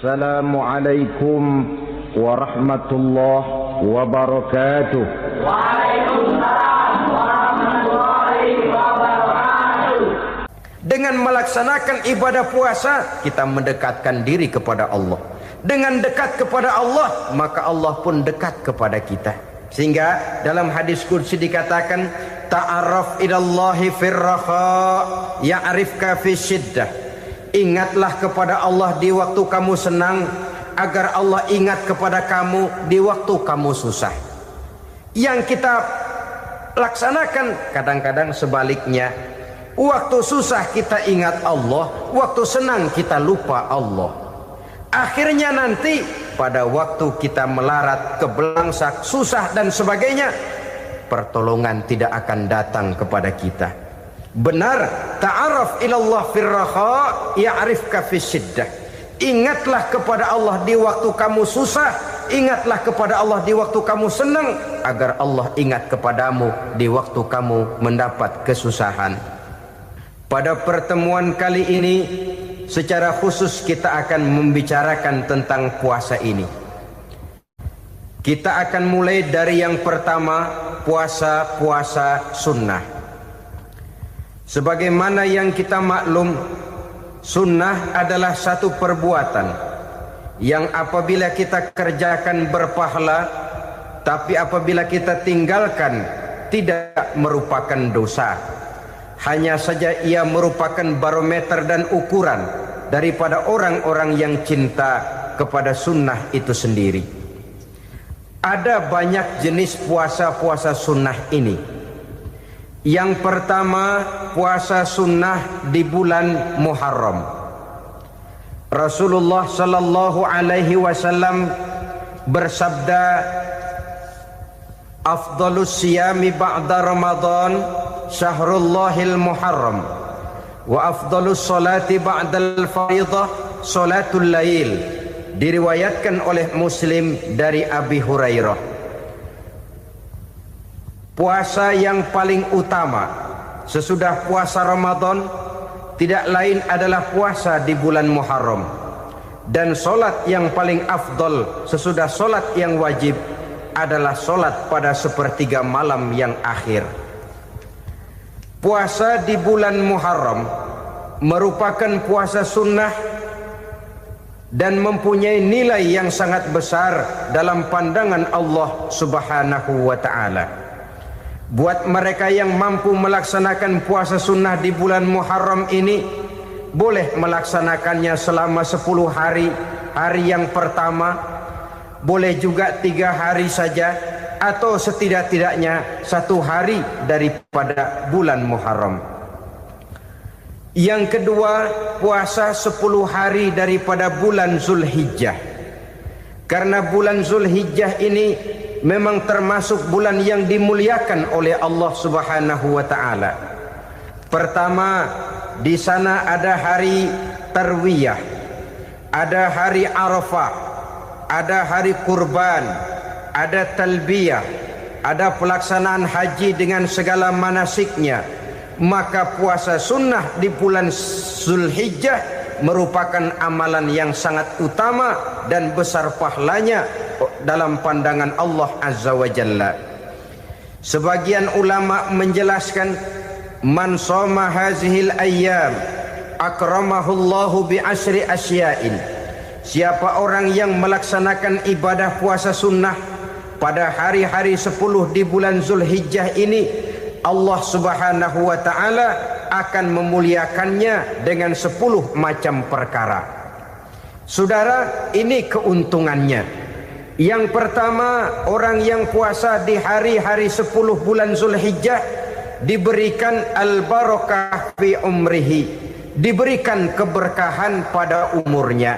Assalamualaikum warahmatullahi wabarakatuh. Waalaikumsalam warahmatullahi wabarakatuh. Dengan melaksanakan ibadah puasa, kita mendekatkan diri kepada Allah. Dengan dekat kepada Allah, maka Allah pun dekat kepada kita. Sehingga dalam hadis qudsi dikatakan, ta'arraf ilallahi firraha ya'rifka fi syiddah. Ingatlah kepada Allah di waktu kamu senang, agar Allah ingat kepada kamu di waktu kamu susah. Yang kita laksanakan kadang-kadang sebaliknya. Waktu susah kita ingat Allah, waktu senang kita lupa Allah. Akhirnya nanti pada waktu kita melarat, kebelangsak, susah dan sebagainya, pertolongan tidak akan datang kepada kita. Benar, ta'arraf ilallah firraha ya'rifka fi syiddah. Ingatlah kepada Allah di waktu kamu susah, ingatlah kepada Allah di waktu kamu senang, agar Allah ingat kepadamu di waktu kamu mendapat kesusahan. Pada pertemuan kali ini secara khusus kita akan membicarakan tentang puasa ini. Kita akan mulai dari yang pertama, puasa sunnah. Sebagaimana yang kita maklum, sunnah adalah satu perbuatan yang apabila kita kerjakan berpahala, tapi apabila kita tinggalkan tidak merupakan dosa. Hanya saja ia merupakan barometer dan ukuran daripada orang-orang yang cinta kepada sunnah itu sendiri. Ada banyak jenis puasa sunnah ini. Yang pertama, puasa sunnah di bulan Muharram. Rasulullah sallallahu alaihi wasallam bersabda, afdalus siyami ba'da Ramadan syahrullahil Muharram, wa afdalus salati ba'dal faridah salatul lail. Diriwayatkan oleh Muslim dari Abi Hurairah. Puasa yang paling utama sesudah puasa Ramadan tidak lain adalah puasa di bulan Muharram. Dan solat yang paling afdol sesudah solat yang wajib adalah solat pada sepertiga malam yang akhir. Puasa di bulan Muharram merupakan puasa sunnah dan mempunyai nilai yang sangat besar dalam pandangan Allah Subhanahu wa ta'ala. Buat mereka yang mampu melaksanakan puasa sunnah di bulan Muharram ini, boleh melaksanakannya selama 10 hari. Hari yang pertama, boleh juga 3 hari saja, atau setidak-tidaknya 1 hari daripada bulan Muharram. Yang kedua, puasa 10 hari daripada bulan Zulhijjah. Karena bulan Zulhijjah ini memang termasuk bulan yang dimuliakan oleh Allah Subhanahu wa ta'ala. Pertama, di sana ada hari Tarwiyah, ada hari Arafah, ada hari kurban, ada talbiyah, ada pelaksanaan haji dengan segala manasiknya. Maka puasa sunnah di bulan Zulhijjah merupakan amalan yang sangat utama dan besar pahalanya dalam pandangan Allah Azza wa Jalla. Sebagian ulama menjelaskan, man shoma hazihil ayyam akramahullahu bi asyri asya'in. Siapa orang yang melaksanakan ibadah puasa sunnah pada hari-hari 10 di bulan Zulhijjah ini, Allah Subhanahu wa ta'ala akan memuliakannya dengan 10 macam perkara. Saudara, ini keuntungannya. Yang pertama, orang yang puasa di hari-hari 10 bulan Zulhijjah diberikan al-barakah fi umrihi, diberikan keberkahan pada umurnya.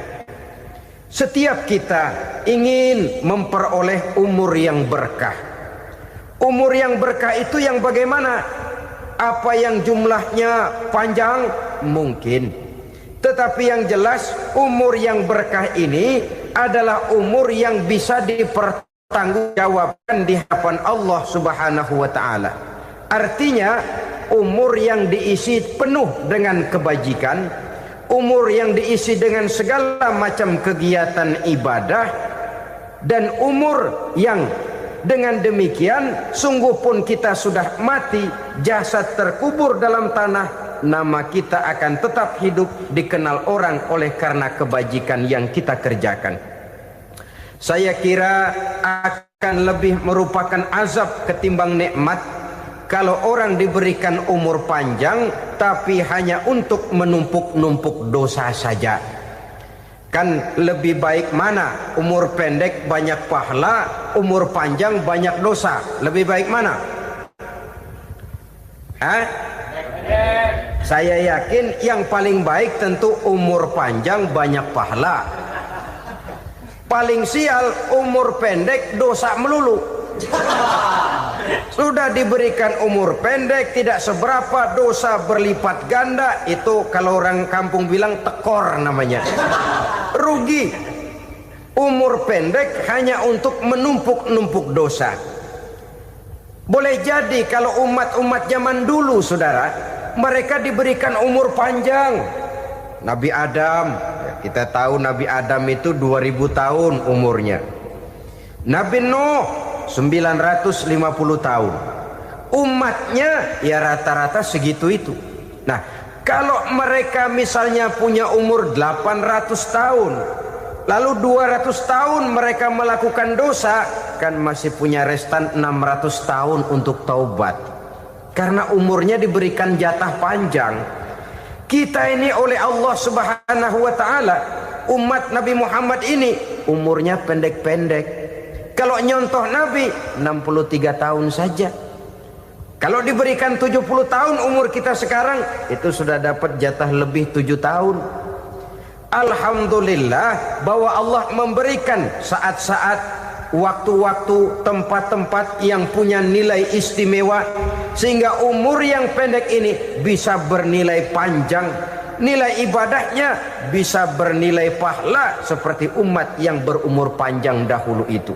Setiap kita ingin memperoleh umur yang berkah. Umur yang berkah itu yang bagaimana? Apa yang jumlahnya panjang? Mungkin. Tetapi yang jelas umur yang berkah ini adalah umur yang bisa dipertanggungjawabkan di hadapan Allah Subhanahu wa ta'ala. Artinya umur yang diisi penuh dengan kebajikan, umur yang diisi dengan segala macam kegiatan ibadah, dan umur yang dengan demikian sungguh pun kita sudah mati, jasad terkubur dalam tanah, nama kita akan tetap hidup, dikenal orang oleh karena kebajikan yang kita kerjakan. Saya kira akan lebih merupakan azab ketimbang nikmat kalau orang diberikan umur panjang tapi hanya untuk menumpuk-numpuk dosa saja. Kan lebih baik mana? Umur pendek banyak pahala, umur panjang banyak dosa. Lebih baik mana? Hah? Saya yakin yang paling baik tentu umur panjang banyak pahala. Paling sial umur pendek dosa melulu. Sudah diberikan umur pendek tidak seberapa, dosa berlipat ganda. Itu kalau orang kampung bilang tekor namanya. Rugi. Umur pendek hanya untuk menumpuk-numpuk dosa. Boleh jadi kalau umat-umat zaman dulu, saudara, mereka diberikan umur panjang. Nabi Adam, kita tahu Nabi Adam itu 2000 tahun umurnya. Nabi Nuh 950 tahun. Umatnya ya rata-rata segitu itu. Nah, kalau mereka misalnya punya umur 800 tahun, lalu 200 tahun mereka melakukan dosa, kan masih punya restan 600 tahun untuk taubat. Karena umurnya diberikan jatah panjang. Kita ini oleh Allah Subhanahu wa taala, umat Nabi Muhammad ini umurnya pendek-pendek. Kalau nyontoh Nabi 63 tahun saja. Kalau diberikan 70 tahun umur kita sekarang, itu sudah dapat jatah lebih 7 tahun. Alhamdulillah bahwa Allah memberikan saat-saat, waktu-waktu, tempat-tempat yang punya nilai istimewa, sehingga umur yang pendek ini bisa bernilai panjang, nilai ibadahnya bisa bernilai pahala seperti umat yang berumur panjang dahulu itu.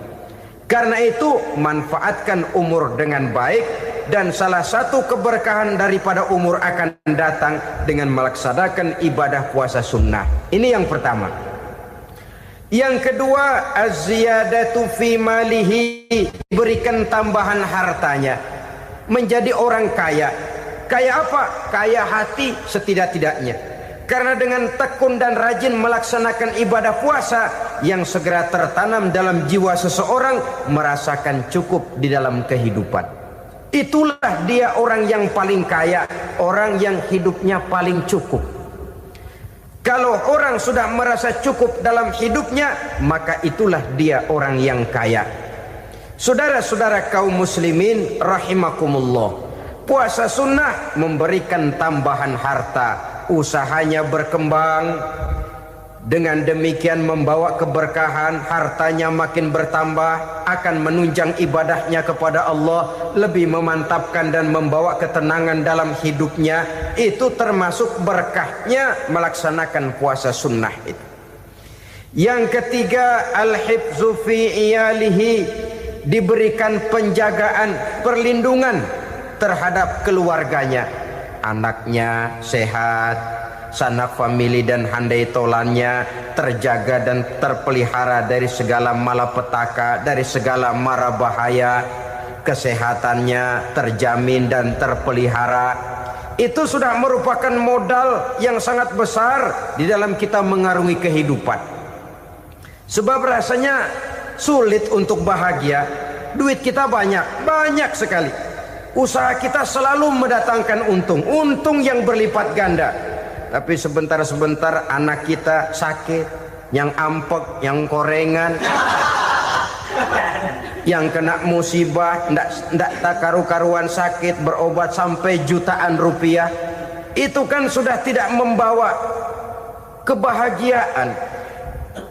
Karena itu manfaatkan umur dengan baik, dan salah satu keberkahan daripada umur akan datang dengan melaksanakan ibadah puasa sunnah. Ini yang pertama. Yang kedua, az-ziyadatu fi malihi, berikan tambahan hartanya, menjadi orang kaya. Kaya apa? Kaya hati setidak-tidaknya. Karena dengan tekun dan rajin melaksanakan ibadah puasa, yang segera tertanam dalam jiwa seseorang merasakan cukup di dalam kehidupan. Itulah dia orang yang paling kaya, orang yang hidupnya paling cukup. Kalau orang sudah merasa cukup dalam hidupnya, maka itulah dia orang yang kaya. Saudara-saudara kaum muslimin rahimakumullah, puasa sunnah memberikan tambahan harta, usahanya berkembang, dengan demikian membawa keberkahan, hartanya makin bertambah, akan menunjang ibadahnya kepada Allah, lebih memantapkan dan membawa ketenangan dalam hidupnya. Itu termasuk berkahnya melaksanakan puasa sunnah itu. Yang ketiga, al-hifzu fi iyalihi, diberikan penjagaan, perlindungan terhadap keluarganya, anaknya sehat, sanak famili dan handai tolannya terjaga dan terpelihara dari segala malapetaka, dari segala mara bahaya, kesehatannya terjamin dan terpelihara. Itu sudah merupakan modal yang sangat besar di dalam kita mengarungi kehidupan. Sebab rasanya sulit untuk bahagia, duit kita banyak sekali, usaha kita selalu mendatangkan untung yang berlipat ganda. Tapi sebentar-sebentar anak kita sakit, yang ampek, yang korengan, yang kena musibah, ndak tak karu-karuan sakit, berobat sampai jutaan rupiah. Itu kan sudah tidak membawa kebahagiaan.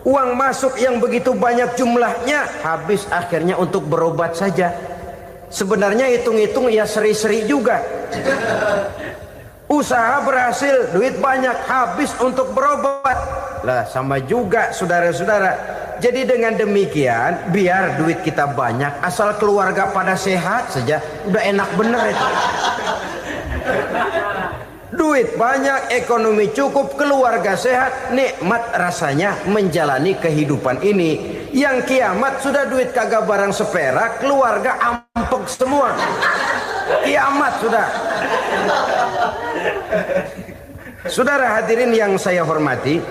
Uang masuk yang begitu banyak jumlahnya, habis akhirnya untuk berobat saja. Sebenarnya hitung-hitung ya seri-seri juga. Usaha berhasil, duit banyak, habis untuk berobat. Lah sama juga saudara-saudara. Jadi dengan demikian, biar duit kita banyak, asal keluarga pada sehat saja, udah enak bener itu. Duit banyak, ekonomi cukup, keluarga sehat, nikmat rasanya menjalani kehidupan ini. Yang kiamat sudah duit kagak barang seperak, keluarga ampek semua. Kiamat sudah. Saudara hadirin yang saya hormati,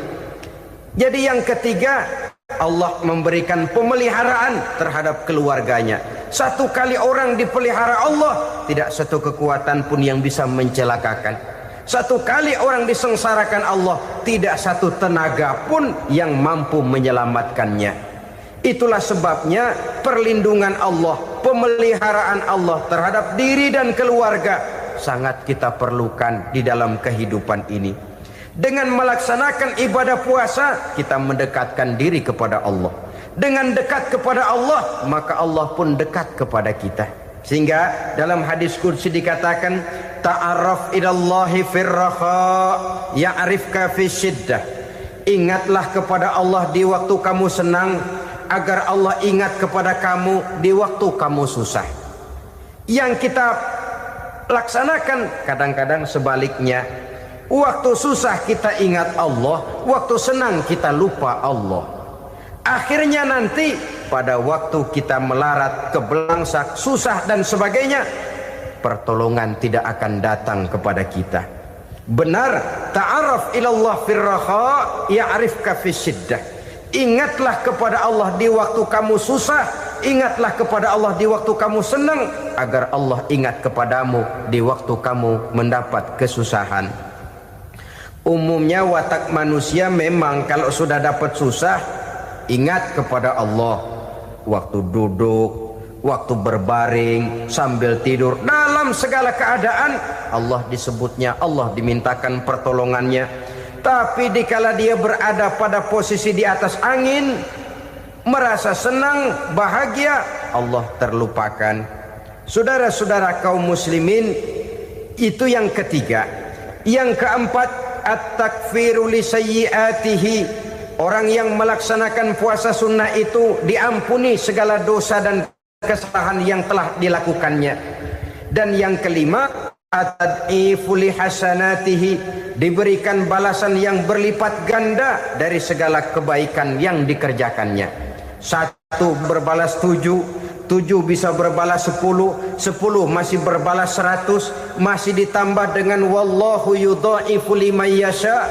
jadi yang ketiga, Allah memberikan pemeliharaan terhadap keluarganya. Satu kali orang dipelihara Allah, tidak satu kekuatan pun yang bisa mencelakakan. Satu kali orang disengsarakan Allah, tidak satu tenaga pun yang mampu menyelamatkannya. Itulah sebabnya perlindungan Allah, pemeliharaan Allah terhadap diri dan keluarga sangat kita perlukan di dalam kehidupan ini. Dengan melaksanakan ibadah puasa, kita mendekatkan diri kepada Allah. Dengan dekat kepada Allah, maka Allah pun dekat kepada kita. Sehingga dalam hadis qudsi dikatakan, ta'arraf ilallahi firraha ya'rifka fi syiddah. Ingatlah kepada Allah di waktu kamu senang, agar Allah ingat kepada kamu di waktu kamu susah. Yang kita laksanakan kadang-kadang sebaliknya. Waktu susah kita ingat Allah, waktu senang kita lupa Allah. Akhirnya nanti pada waktu kita melarat, kebelangsak, susah dan sebagainya, pertolongan tidak akan datang kepada kita. Benar, ta'arraf ilallah firraha ya'rifka fi syiddah. Ingatlah kepada Allah di waktu kamu susah, ingatlah kepada Allah di waktu kamu senang, agar Allah ingat kepadamu di waktu kamu mendapat kesusahan. Umumnya watak manusia memang kalau sudah dapat susah, ingat kepada Allah. Waktu duduk, waktu berbaring, sambil tidur, dalam segala keadaan Allah disebutnya, Allah dimintakan pertolongannya. Tapi dikala dia berada pada posisi di atas angin, merasa senang, bahagia, Allah terlupakan. Saudara-saudara kaum muslimin, itu yang ketiga. Yang keempat, at-takfiru li sayyiatihi. Orang yang melaksanakan puasa sunnah itu diampuni segala dosa dan kesalahan yang telah dilakukannya. Dan yang kelima, at-tad'ifu li hasanatihi, diberikan balasan yang berlipat ganda dari segala kebaikan yang dikerjakannya. 1 berbalas 7, 7 bisa berbalas 10, 10 masih berbalas 100, masih ditambah dengan wallahu yudha'ifu liman yasha.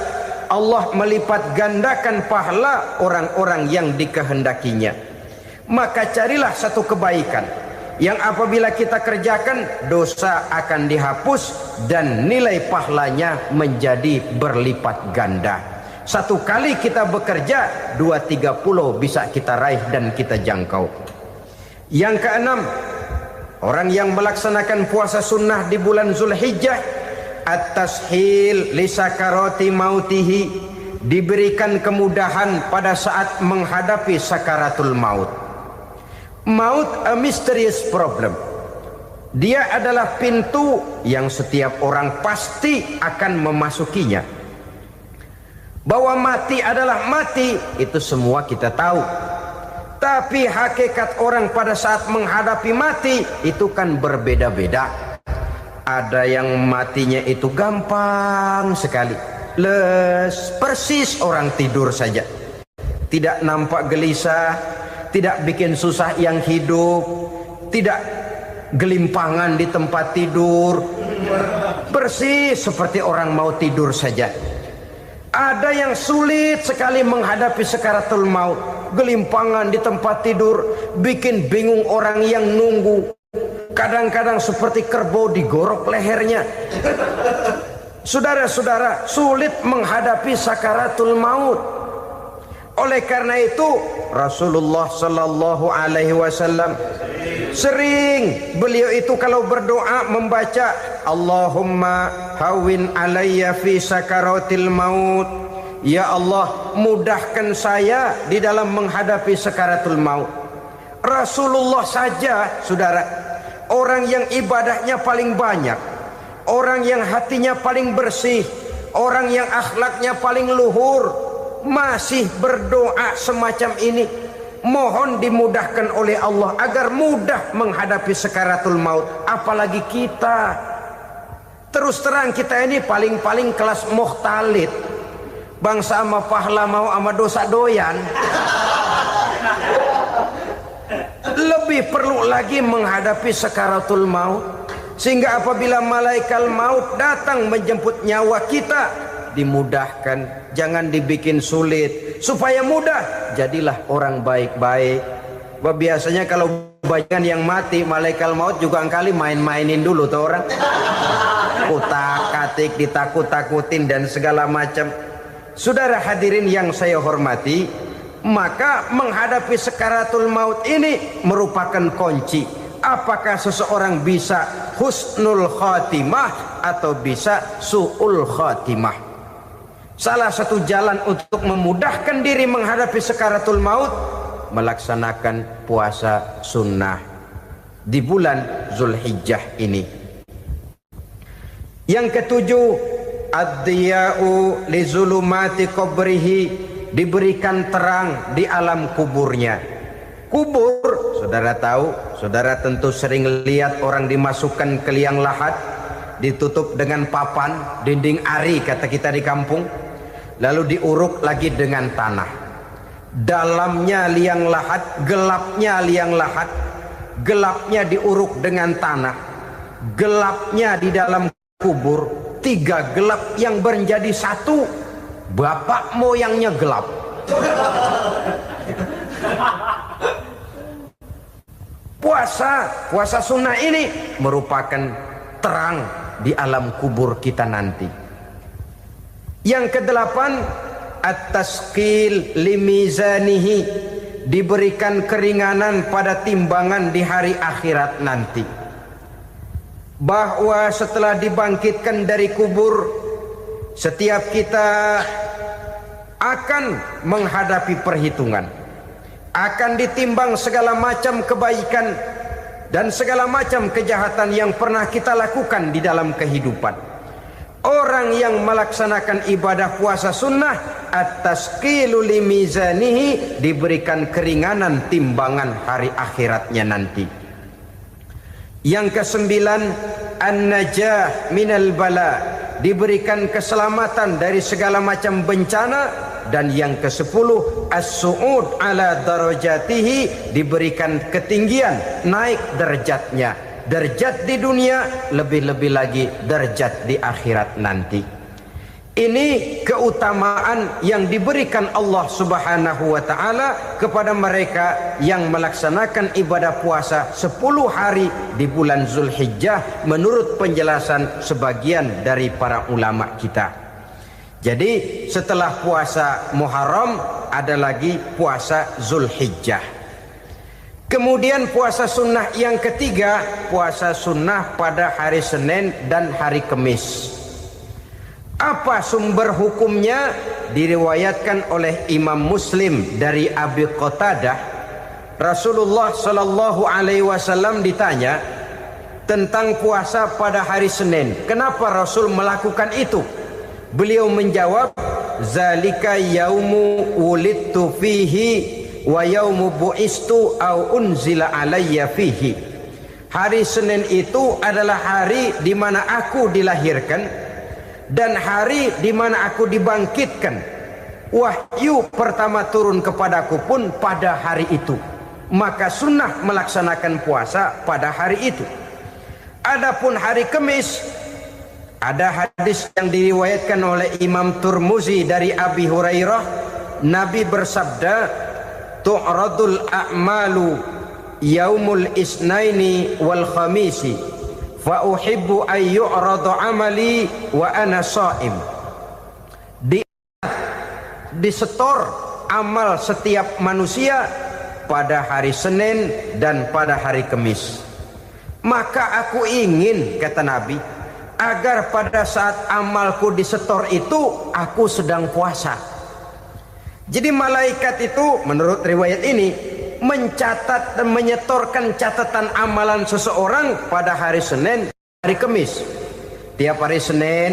Allah melipat gandakan pahala orang-orang yang dikehendakinya. Maka carilah satu kebaikan yang apabila kita kerjakan, dosa akan dihapus dan nilai pahalanya menjadi berlipat ganda. Satu kali kita bekerja, 2-3 pulau bisa kita raih dan kita jangkau. Yang keenam, orang yang melaksanakan puasa sunnah di bulan Zulhijjah, at-tashil li sakarati mautihi, diberikan kemudahan pada saat menghadapi sakaratul maut. Maut a mysterious problem. Dia adalah pintu yang setiap orang pasti akan memasukinya. Bahwa mati adalah mati, itu semua kita tahu. Tapi hakikat orang pada saat menghadapi mati itu kan berbeda-beda. Ada yang matinya itu gampang sekali, persis orang tidur saja, tidak nampak gelisah, tidak bikin susah yang hidup, tidak gelimpangan di tempat tidur, persis seperti orang mau tidur saja. Ada yang sulit sekali menghadapi sakaratul maut, gelimpangan di tempat tidur, bikin bingung orang yang nunggu. Kadang-kadang seperti kerbau digorok lehernya. Saudara-saudara, sulit menghadapi sakaratul maut. Oleh karena itu Rasulullah sallallahu alaihi wasallam sering beliau itu kalau berdoa membaca Allahumma hawin alayya fi sakaratil maut. Ya Allah, mudahkan saya di dalam menghadapi sakaratul maut. Rasulullah saja, saudara, orang yang ibadahnya paling banyak, orang yang hatinya paling bersih, orang yang akhlaknya paling luhur, masih berdoa semacam ini. Mohon dimudahkan oleh Allah agar mudah menghadapi sakaratul maut. Apalagi kita Terus terang kita ini paling-paling kelas mukhtalid. Bangsa sama pahala mau sama dosa doyan. Lebih perlu lagi menghadapi sakaratul maut, sehingga apabila malaikat maut datang menjemput nyawa kita, dimudahkan, jangan dibikin sulit, supaya mudah. Jadilah orang baik-baik. Biasanya kalau bagian yang mati, malaikat maut juga kali main-mainin dulu tuh orang. Kutak-katik, ditakut-takutin dan segala macam. Saudara hadirin yang saya hormati, maka menghadapi sakaratul maut ini merupakan kunci. Apakah seseorang bisa husnul khatimah atau bisa su'ul khatimah? Salah satu jalan untuk memudahkan diri menghadapi sakaratul maut, melaksanakan puasa sunnah di bulan Zulhijjah ini. Yang ketujuh, ad-diya'u li zulumati qabrihi, diberikan terang di alam kuburnya. Kubur, saudara tahu, saudara tentu sering lihat orang dimasukkan ke liang lahat, ditutup dengan papan, dinding ari kata kita di kampung, lalu diuruk lagi dengan tanah. Dalamnya liang lahat, gelapnya liang lahat, gelapnya diuruk dengan tanah, gelapnya di dalam kubur, tiga gelap yang menjadi satu. Bapak moyangnya gelap. Puasa sunnah ini merupakan terang di alam kubur kita nanti. Yang kedelapan, at-tasqil limizanihi, diberikan keringanan pada timbangan di hari akhirat nanti. Bahwa setelah dibangkitkan dari kubur, setiap kita akan menghadapi perhitungan, akan ditimbang segala macam kebaikan dan segala macam kejahatan yang pernah kita lakukan di dalam kehidupan. Orang yang melaksanakan ibadah puasa sunnah, at-tasqilu limizanihi, diberikan keringanan timbangan hari akhiratnya nanti. Yang kesembilan, an-najah minal bala, diberikan keselamatan dari segala macam bencana. Dan yang ke-10, as-su'ud ala darajatihi, diberikan ketinggian, naik derajatnya, derajat di dunia, lebih-lebih lagi derajat di akhirat nanti. Ini keutamaan yang diberikan Allah Subhanahu wa ta'ala kepada mereka yang melaksanakan ibadah puasa 10 hari di bulan Zulhijjah menurut penjelasan sebagian dari para ulama kita. Jadi setelah puasa Muharram ada lagi puasa Zulhijjah. Kemudian puasa sunnah yang ketiga, puasa sunnah pada hari Senin dan hari Kamis. Apa sumber hukumnya? Diriwayatkan oleh Imam Muslim dari Abi Qatadah, Rasulullah sallallahu alaihi wasallam ditanya tentang puasa pada hari Senin. Kenapa Rasul melakukan itu? Beliau menjawab, zalika yaumu wulidtu fihi wa yaumu bu'istu au unzila alayya fihi. Hari Senin itu adalah hari di mana aku dilahirkan dan hari di mana aku dibangkitkan. Wahyu pertama turun kepadaku pun pada hari itu. Maka sunnah melaksanakan puasa pada hari itu. Adapun hari Kamis, ada hadis yang diriwayatkan oleh Imam Turmuzi dari Abi Hurairah, Nabi bersabda, tu'radul a'malu yaumul isnaini wal khamisi fa uhibbu an yu'rada amali wa ana sha'im. Disetor amal setiap manusia pada hari Senin dan pada hari Kamis. Maka aku ingin, kata Nabi, agar pada saat amalku disetor itu aku sedang puasa. Jadi malaikat itu menurut riwayat ini mencatat dan menyetorkan catatan amalan seseorang pada hari Senin, hari Kamis. Tiap hari Senin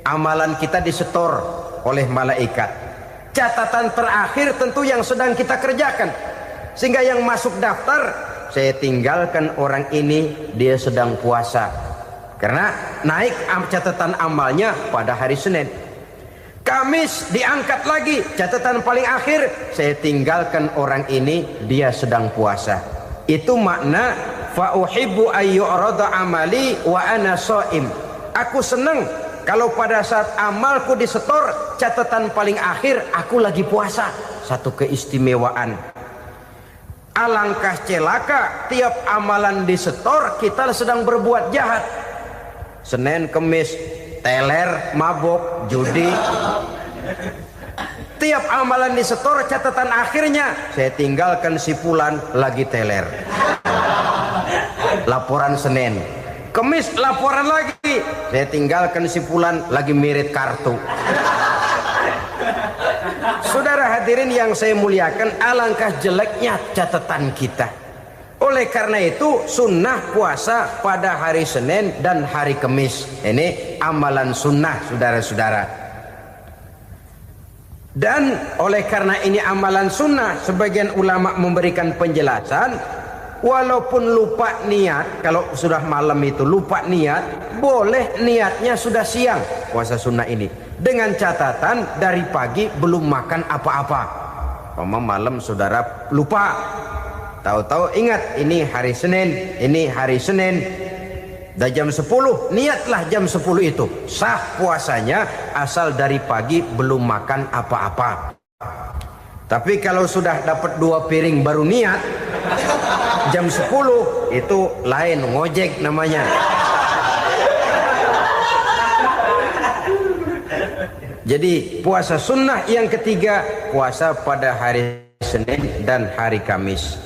amalan kita disetor oleh malaikat. Catatan terakhir tentu yang sedang kita kerjakan, sehingga yang masuk daftar, saya tinggalkan orang ini, dia sedang puasa. karena naik catatan amalnya pada hari Senin. Kamis diangkat lagi, catatan paling akhir, saya tinggalkan orang ini, dia sedang puasa. Itu makna fa uhibbu ayyurada amali wa ana shaim. Aku senang kalau pada saat amalku disetor, catatan paling akhir aku lagi puasa. Satu keistimewaan. Alangkah celaka tiap amalan disetor kita sedang berbuat jahat. Senin, Kemis, teler, mabok, judi. Tiap amalan disetor, catatan akhirnya saya tinggalkan si fulan lagi teler. Laporan Senin. Kemis laporan lagi, saya tinggalkan si fulan lagi mirit kartu. Saudara hadirin yang saya muliakan, alangkah jeleknya catatan kita. Oleh karena itu sunnah puasa pada hari Senin dan hari Kemis. Ini amalan sunnah, saudara-saudara. Dan oleh karena ini amalan sunnah, sebagian ulama memberikan penjelasan, walaupun lupa niat, kalau sudah malam itu lupa niat, boleh niatnya sudah siang puasa sunnah ini. Dengan catatan dari pagi belum makan apa-apa. Malam saudara lupa, tahu-tahu ingat ini hari Senin, ini hari Senin. Dah jam 10, niatlah jam 10 itu. Sah puasanya asal dari pagi belum makan apa-apa. Tapi kalau sudah dapat 2 piring baru niat, jam 10 itu lain, ngojek namanya. Jadi puasa sunnah yang ketiga, puasa pada hari Senin dan hari Kamis.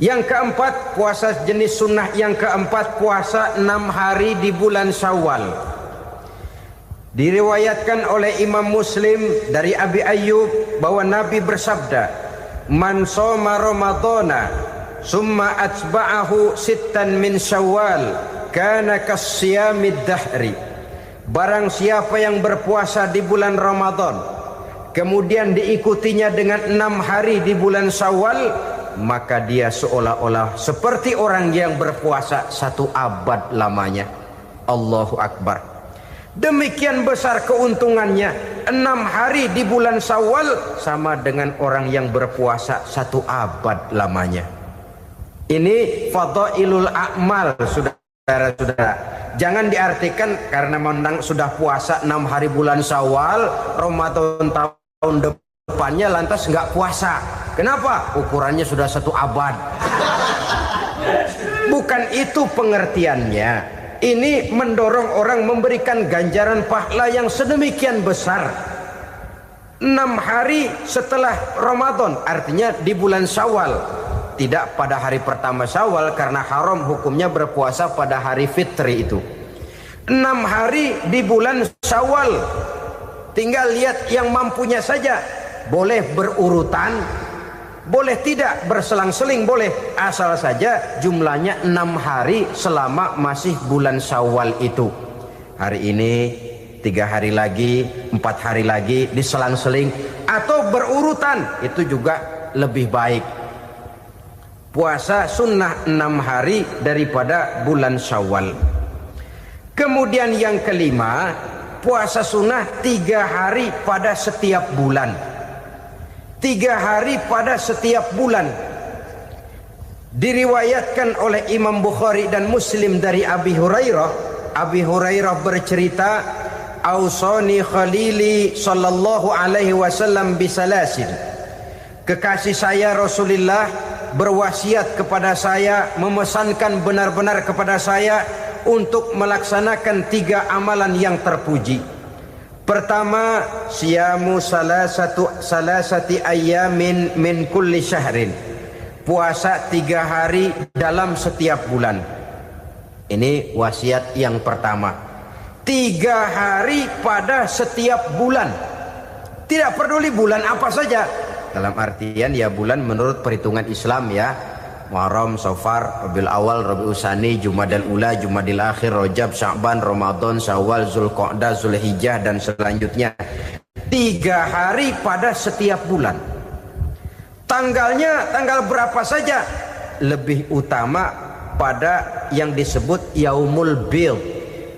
Yang keempat, puasa jenis sunnah yang keempat, puasa 6 hari di bulan Syawal. Diriwayatkan oleh Imam Muslim dari Abi Ayyub bahwa Nabi bersabda, "Man shoma Ramadhana summa atba'ahu sittan min Syawal kana kasyamid dahri." Barang siapa yang berpuasa di bulan Ramadan, kemudian diikutinya dengan 6 hari di bulan Syawal, maka dia seolah-olah seperti orang yang berpuasa 1 abad lamanya. Allahu Akbar. Demikian besar keuntungannya. 6 hari di bulan Syawal sama dengan orang yang berpuasa 1 abad lamanya. Ini fadailul a'mal, saudara-saudara. Jangan diartikan karena memang sudah puasa 6 hari bulan Syawal, Ramadan tahun depannya lantas nggak puasa. Kenapa? Ukurannya sudah 1 abad. Bukan itu pengertiannya. Ini mendorong orang memberikan ganjaran pahala yang sedemikian besar. 6 hari setelah Ramadan, artinya di bulan Syawal. Tidak pada hari pertama Syawal karena haram hukumnya berpuasa pada hari fitri itu. 6 hari di bulan Syawal. Tinggal lihat yang mampunya saja. Boleh berurutan, boleh tidak berselang-seling, boleh. Asal saja jumlahnya 6 hari selama masih bulan Syawal itu. Hari ini 3 hari lagi, 4 hari lagi diselang-seling, atau berurutan, itu juga lebih baik. Puasa sunnah 6 hari daripada bulan Syawal. Kemudian yang kelima, puasa sunnah 3 hari pada setiap bulan. 3 hari pada setiap bulan. Diriwayatkan oleh Imam Bukhari dan Muslim dari Abi Hurairah. Abi Hurairah bercerita, "Ausani khalili sallallahu alaihi wasallam bisalasin." Kekasih saya Rasulullah berwasiat kepada saya, memesankan benar-benar kepada saya untuk melaksanakan 3 amalan yang terpuji. Pertama, siyamu salasati ayyamin min kulli syahrin. Puasa 3 hari dalam setiap bulan. Ini wasiat yang pertama. 3 hari pada setiap bulan. Tidak peduli bulan apa saja. Dalam artian ya bulan menurut perhitungan Islam ya. Muharram, Safar, Rabiul Awal, Rabiul Tsani, Jumadal Ula, Jumadil Akhir, Rajab, Sya'ban, Ramadan, Syawal, Zulqa'dah, Zulhijjah dan selanjutnya. 3 hari pada setiap bulan. Tanggalnya tanggal berapa saja. Lebih utama pada yang disebut Yaumul Bid.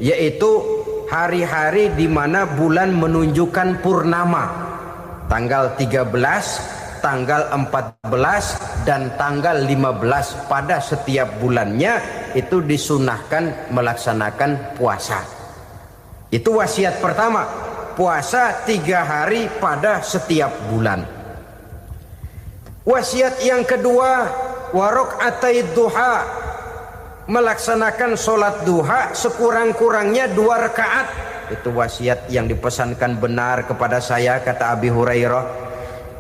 yaitu hari-hari di mana bulan menunjukkan purnama. Tanggal 13, tanggal 14 dan tanggal 15 pada setiap bulannya itu disunahkan melaksanakan puasa. Itu wasiat pertama, puasa 3 hari pada setiap bulan. Wasiat yang kedua, warok'atai duha, melaksanakan sholat duha sekurang-kurangnya 2 rakaat. Itu wasiat yang dipesankan benar kepada saya, kata Abi Hurairah.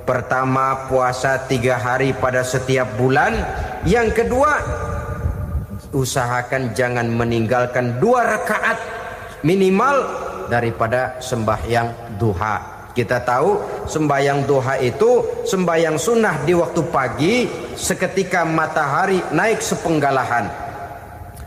Pertama, puasa 3 hari pada setiap bulan. Yang kedua, usahakan jangan meninggalkan 2 rakaat minimal daripada sembahyang duha. Kita tahu sembahyang duha itu sembahyang sunnah di waktu pagi seketika matahari naik sepenggalahan.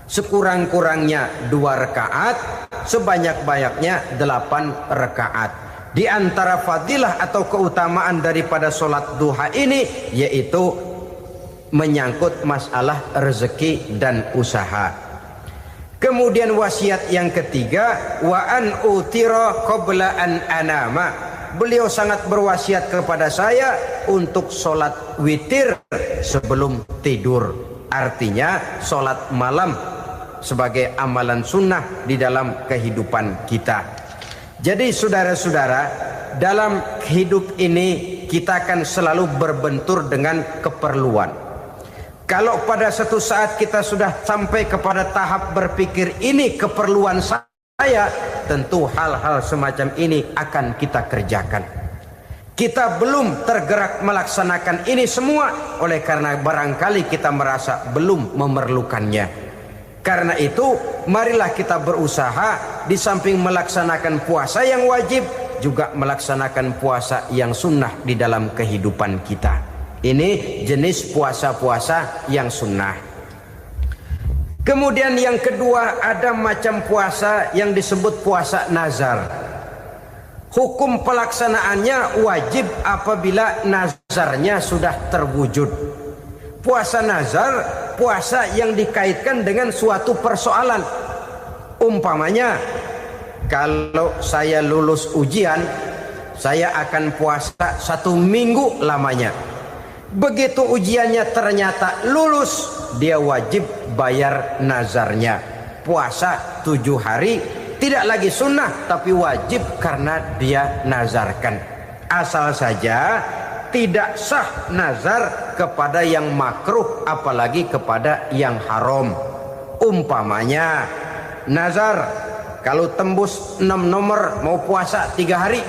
Sekurang-kurangnya 2 rakaat, sebanyak-banyaknya 8 rakaat. Di antara fadilah atau keutamaan daripada sholat duha ini yaitu menyangkut masalah rezeki dan usaha. Kemudian wasiat yang ketiga, wa an utira qabla an anama. Beliau sangat berwasiat kepada saya untuk sholat witir sebelum tidur. Artinya sholat malam sebagai amalan sunnah di dalam kehidupan kita. Jadi saudara-saudara, dalam hidup ini kita akan selalu berbentur dengan keperluan. Kalau pada satu saat kita sudah sampai kepada tahap berpikir ini keperluan saya, tentu hal-hal semacam ini akan kita kerjakan. Kita belum tergerak melaksanakan ini semua oleh karena barangkali kita merasa belum memerlukannya. Karena itu marilah kita berusaha di samping melaksanakan puasa yang wajib juga melaksanakan puasa yang sunnah di dalam kehidupan kita. Ini jenis puasa-puasa yang sunnah. Kemudian yang kedua, ada macam puasa yang disebut puasa nazar. Hukum pelaksanaannya wajib apabila nazarnya sudah terwujud. Puasa nazar, puasa yang dikaitkan dengan suatu persoalan. Umpamanya, kalau saya lulus ujian, saya akan puasa 1 minggu lamanya. Begitu ujiannya ternyata lulus, dia wajib bayar nazarnya. Puasa 7 hari, tidak lagi sunnah tapi wajib karena dia nazarkan. Asal saja tidak sah nazar kepada yang makruh apalagi kepada yang haram. Umpamanya nazar kalau tembus 6 nomor mau puasa 3 hari.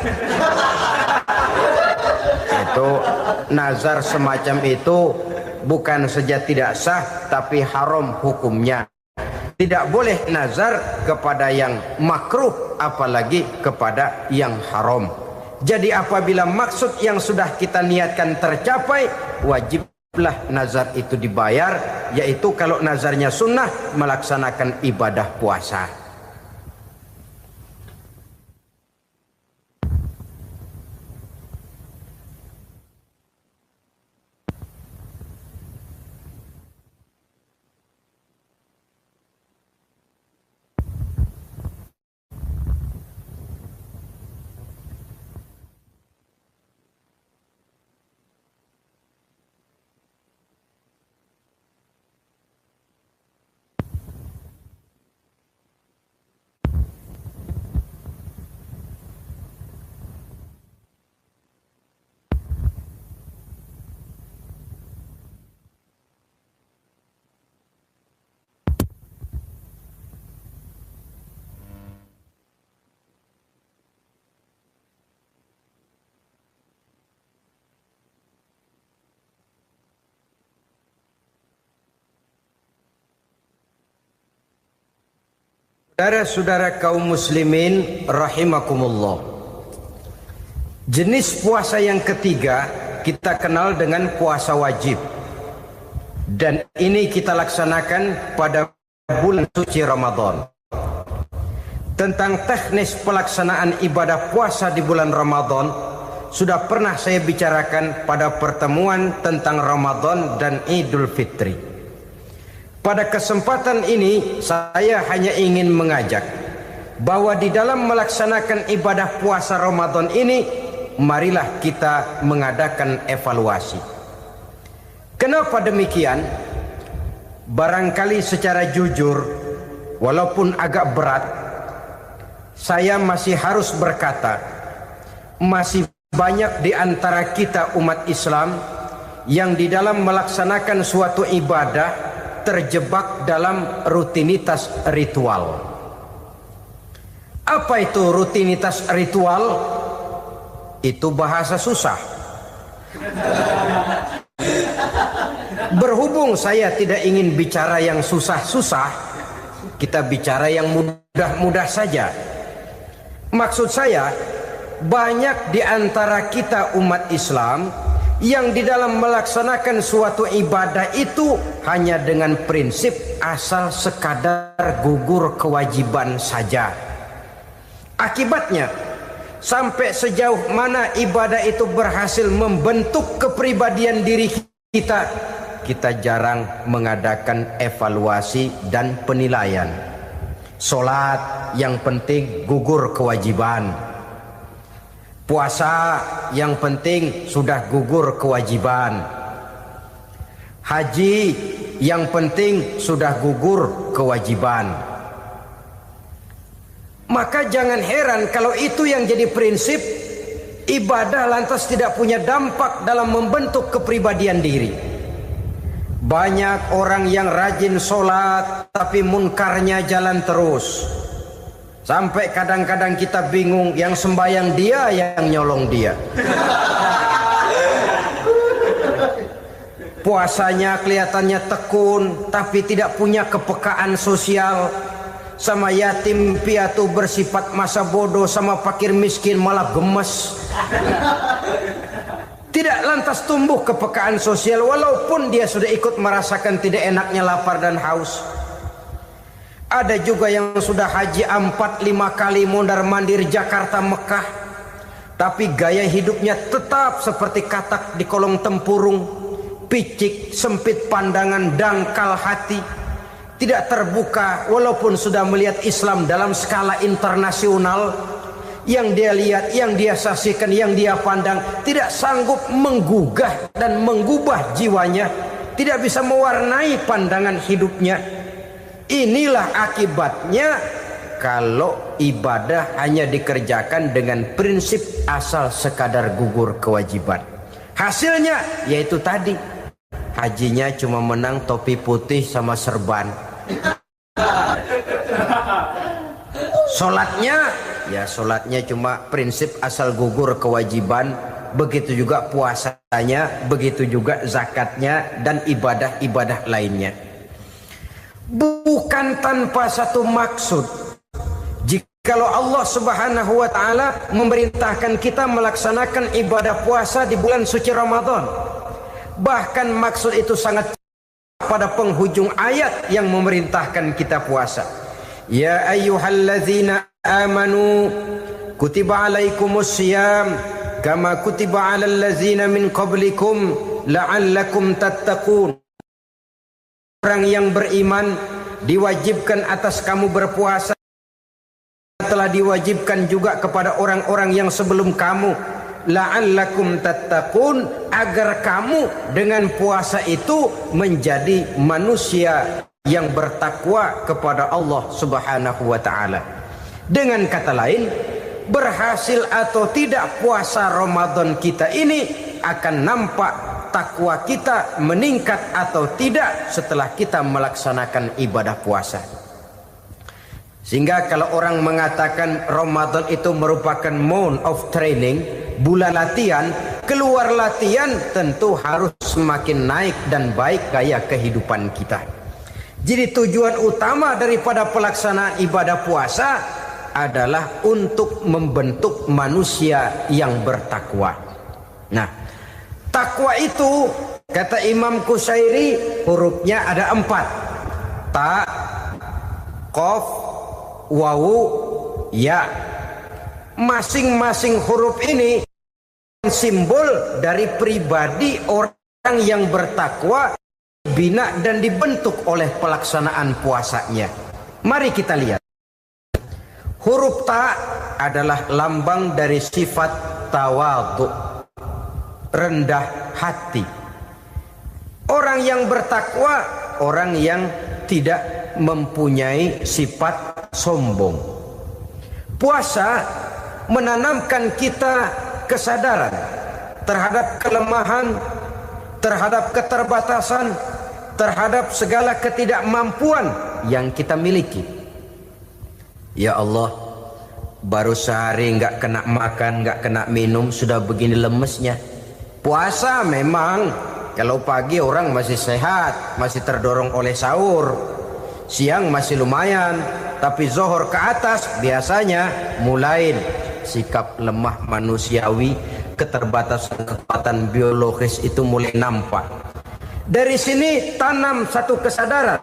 Itu nazar semacam itu bukan saja tidak sah tapi haram hukumnya. Tidak boleh nazar kepada yang makruh apalagi kepada yang haram. Jadi apabila maksud yang sudah kita niatkan tercapai, wajiblah nazar itu dibayar, yaitu kalau nazarnya sunnah melaksanakan ibadah puasa. Saudara-saudara kaum muslimin rahimakumullah. Jenis puasa yang ketiga kita kenal dengan puasa wajib. Dan ini kita laksanakan pada bulan suci Ramadan. Tentang teknis pelaksanaan ibadah puasa di bulan Ramadan sudah pernah saya bicarakan pada pertemuan tentang Ramadan dan Idul Fitri. Pada kesempatan ini saya hanya ingin mengajak bahwa di dalam melaksanakan ibadah puasa Ramadan ini, marilah kita mengadakan evaluasi. Kenapa demikian? Barangkali secara jujur, walaupun agak berat, saya masih harus berkata, masih banyak di antara kita umat Islam yang di dalam melaksanakan suatu ibadah terjebak dalam rutinitas ritual. Apa itu rutinitas ritual? Itu bahasa susah. Berhubung saya tidak ingin bicara yang susah-susah, kita bicara yang mudah-mudah saja. Maksud saya, banyak di antara kita umat Islam yang di dalam melaksanakan suatu ibadah itu hanya dengan prinsip asal sekadar gugur kewajiban saja. Akibatnya, sampai sejauh mana ibadah itu berhasil membentuk kepribadian diri kita, kita jarang mengadakan evaluasi dan penilaian. Solat yang penting gugur kewajiban. Puasa yang penting sudah gugur kewajiban. Haji yang penting sudah gugur kewajiban. Maka jangan heran kalau itu yang jadi prinsip, ibadah lantas tidak punya dampak dalam membentuk kepribadian diri. Banyak orang yang rajin sholat tapi munkarnya jalan terus. Sampai kadang-kadang kita bingung, yang sembahyang dia, yang nyolong dia. Puasanya kelihatannya tekun tapi tidak punya kepekaan sosial. Sama yatim piatu bersifat masa bodoh, sama fakir miskin malah gemes. Tidak lantas tumbuh kepekaan sosial walaupun dia sudah ikut merasakan tidak enaknya lapar dan haus. Ada juga yang sudah haji 4-5 kali mondar-mandir Jakarta Mekah, tapi gaya hidupnya tetap seperti katak di kolong tempurung, picik, sempit pandangan, dangkal hati. Tidak terbuka walaupun sudah melihat Islam dalam skala internasional. Yang dia lihat, yang dia saksikan, yang dia pandang, tidak sanggup menggugah dan mengubah jiwanya, tidak bisa mewarnai pandangan hidupnya. Inilah akibatnya kalau ibadah hanya dikerjakan dengan prinsip asal sekadar gugur kewajiban. Hasilnya yaitu tadi, hajinya cuma menang topi putih sama serban. Sholatnya cuma prinsip asal gugur kewajiban. Begitu juga puasanya, begitu juga zakatnya dan ibadah-ibadah lainnya. Bukan tanpa satu maksud. Jikalau Allah Subhanahu wa ta'ala memerintahkan kita melaksanakan ibadah puasa di bulan suci Ramadan, bahkan maksud itu sangat pada penghujung ayat yang memerintahkan kita puasa. Ya ayyuhallazina amanu kutiba alaikumus syiyam kama kutiba alal ladzina min qablikum la'allakum tattaqun. Orang yang beriman diwajibkan atas kamu berpuasa, telah diwajibkan juga kepada orang-orang yang sebelum kamu, la'allakum tattaqun, agar kamu dengan puasa itu menjadi manusia yang bertakwa kepada Allah Subhanahu wa ta'ala. Dengan kata lain, berhasil atau tidak puasa Ramadan kita ini akan nampak takwa kita meningkat atau tidak setelah kita melaksanakan ibadah puasa. Sehingga kalau orang mengatakan Ramadan itu merupakan month of training, bulan latihan, keluar latihan tentu harus semakin naik dan baik gaya kehidupan kita. Jadi tujuan utama daripada pelaksanaan ibadah puasa adalah untuk membentuk manusia yang bertakwa. Nah, takwa itu kata Imam Qusairi hurufnya ada 4. Ta, qaf, wawu, ya. Masing-masing huruf ini simbol dari pribadi orang yang bertakwa, bina dan dibentuk oleh pelaksanaan puasanya. Mari kita lihat. Huruf ta adalah lambang dari sifat tawadhu, rendah hati. Orang yang bertakwa, orang yang tidak mempunyai sifat sombong. Puasa menanamkan kita kesadaran terhadap kelemahan, terhadap keterbatasan, terhadap segala ketidakmampuan yang kita miliki. Ya Allah, baru sehari nggak kena makan, nggak kena minum, sudah begini lemesnya. Puasa memang, kalau pagi orang masih sehat, masih terdorong oleh sahur, siang masih lumayan, tapi zuhur ke atas biasanya mulai sikap lemah manusiawi, keterbatasan kekuatan biologis itu mulai nampak. Dari sini tanam satu kesadaran,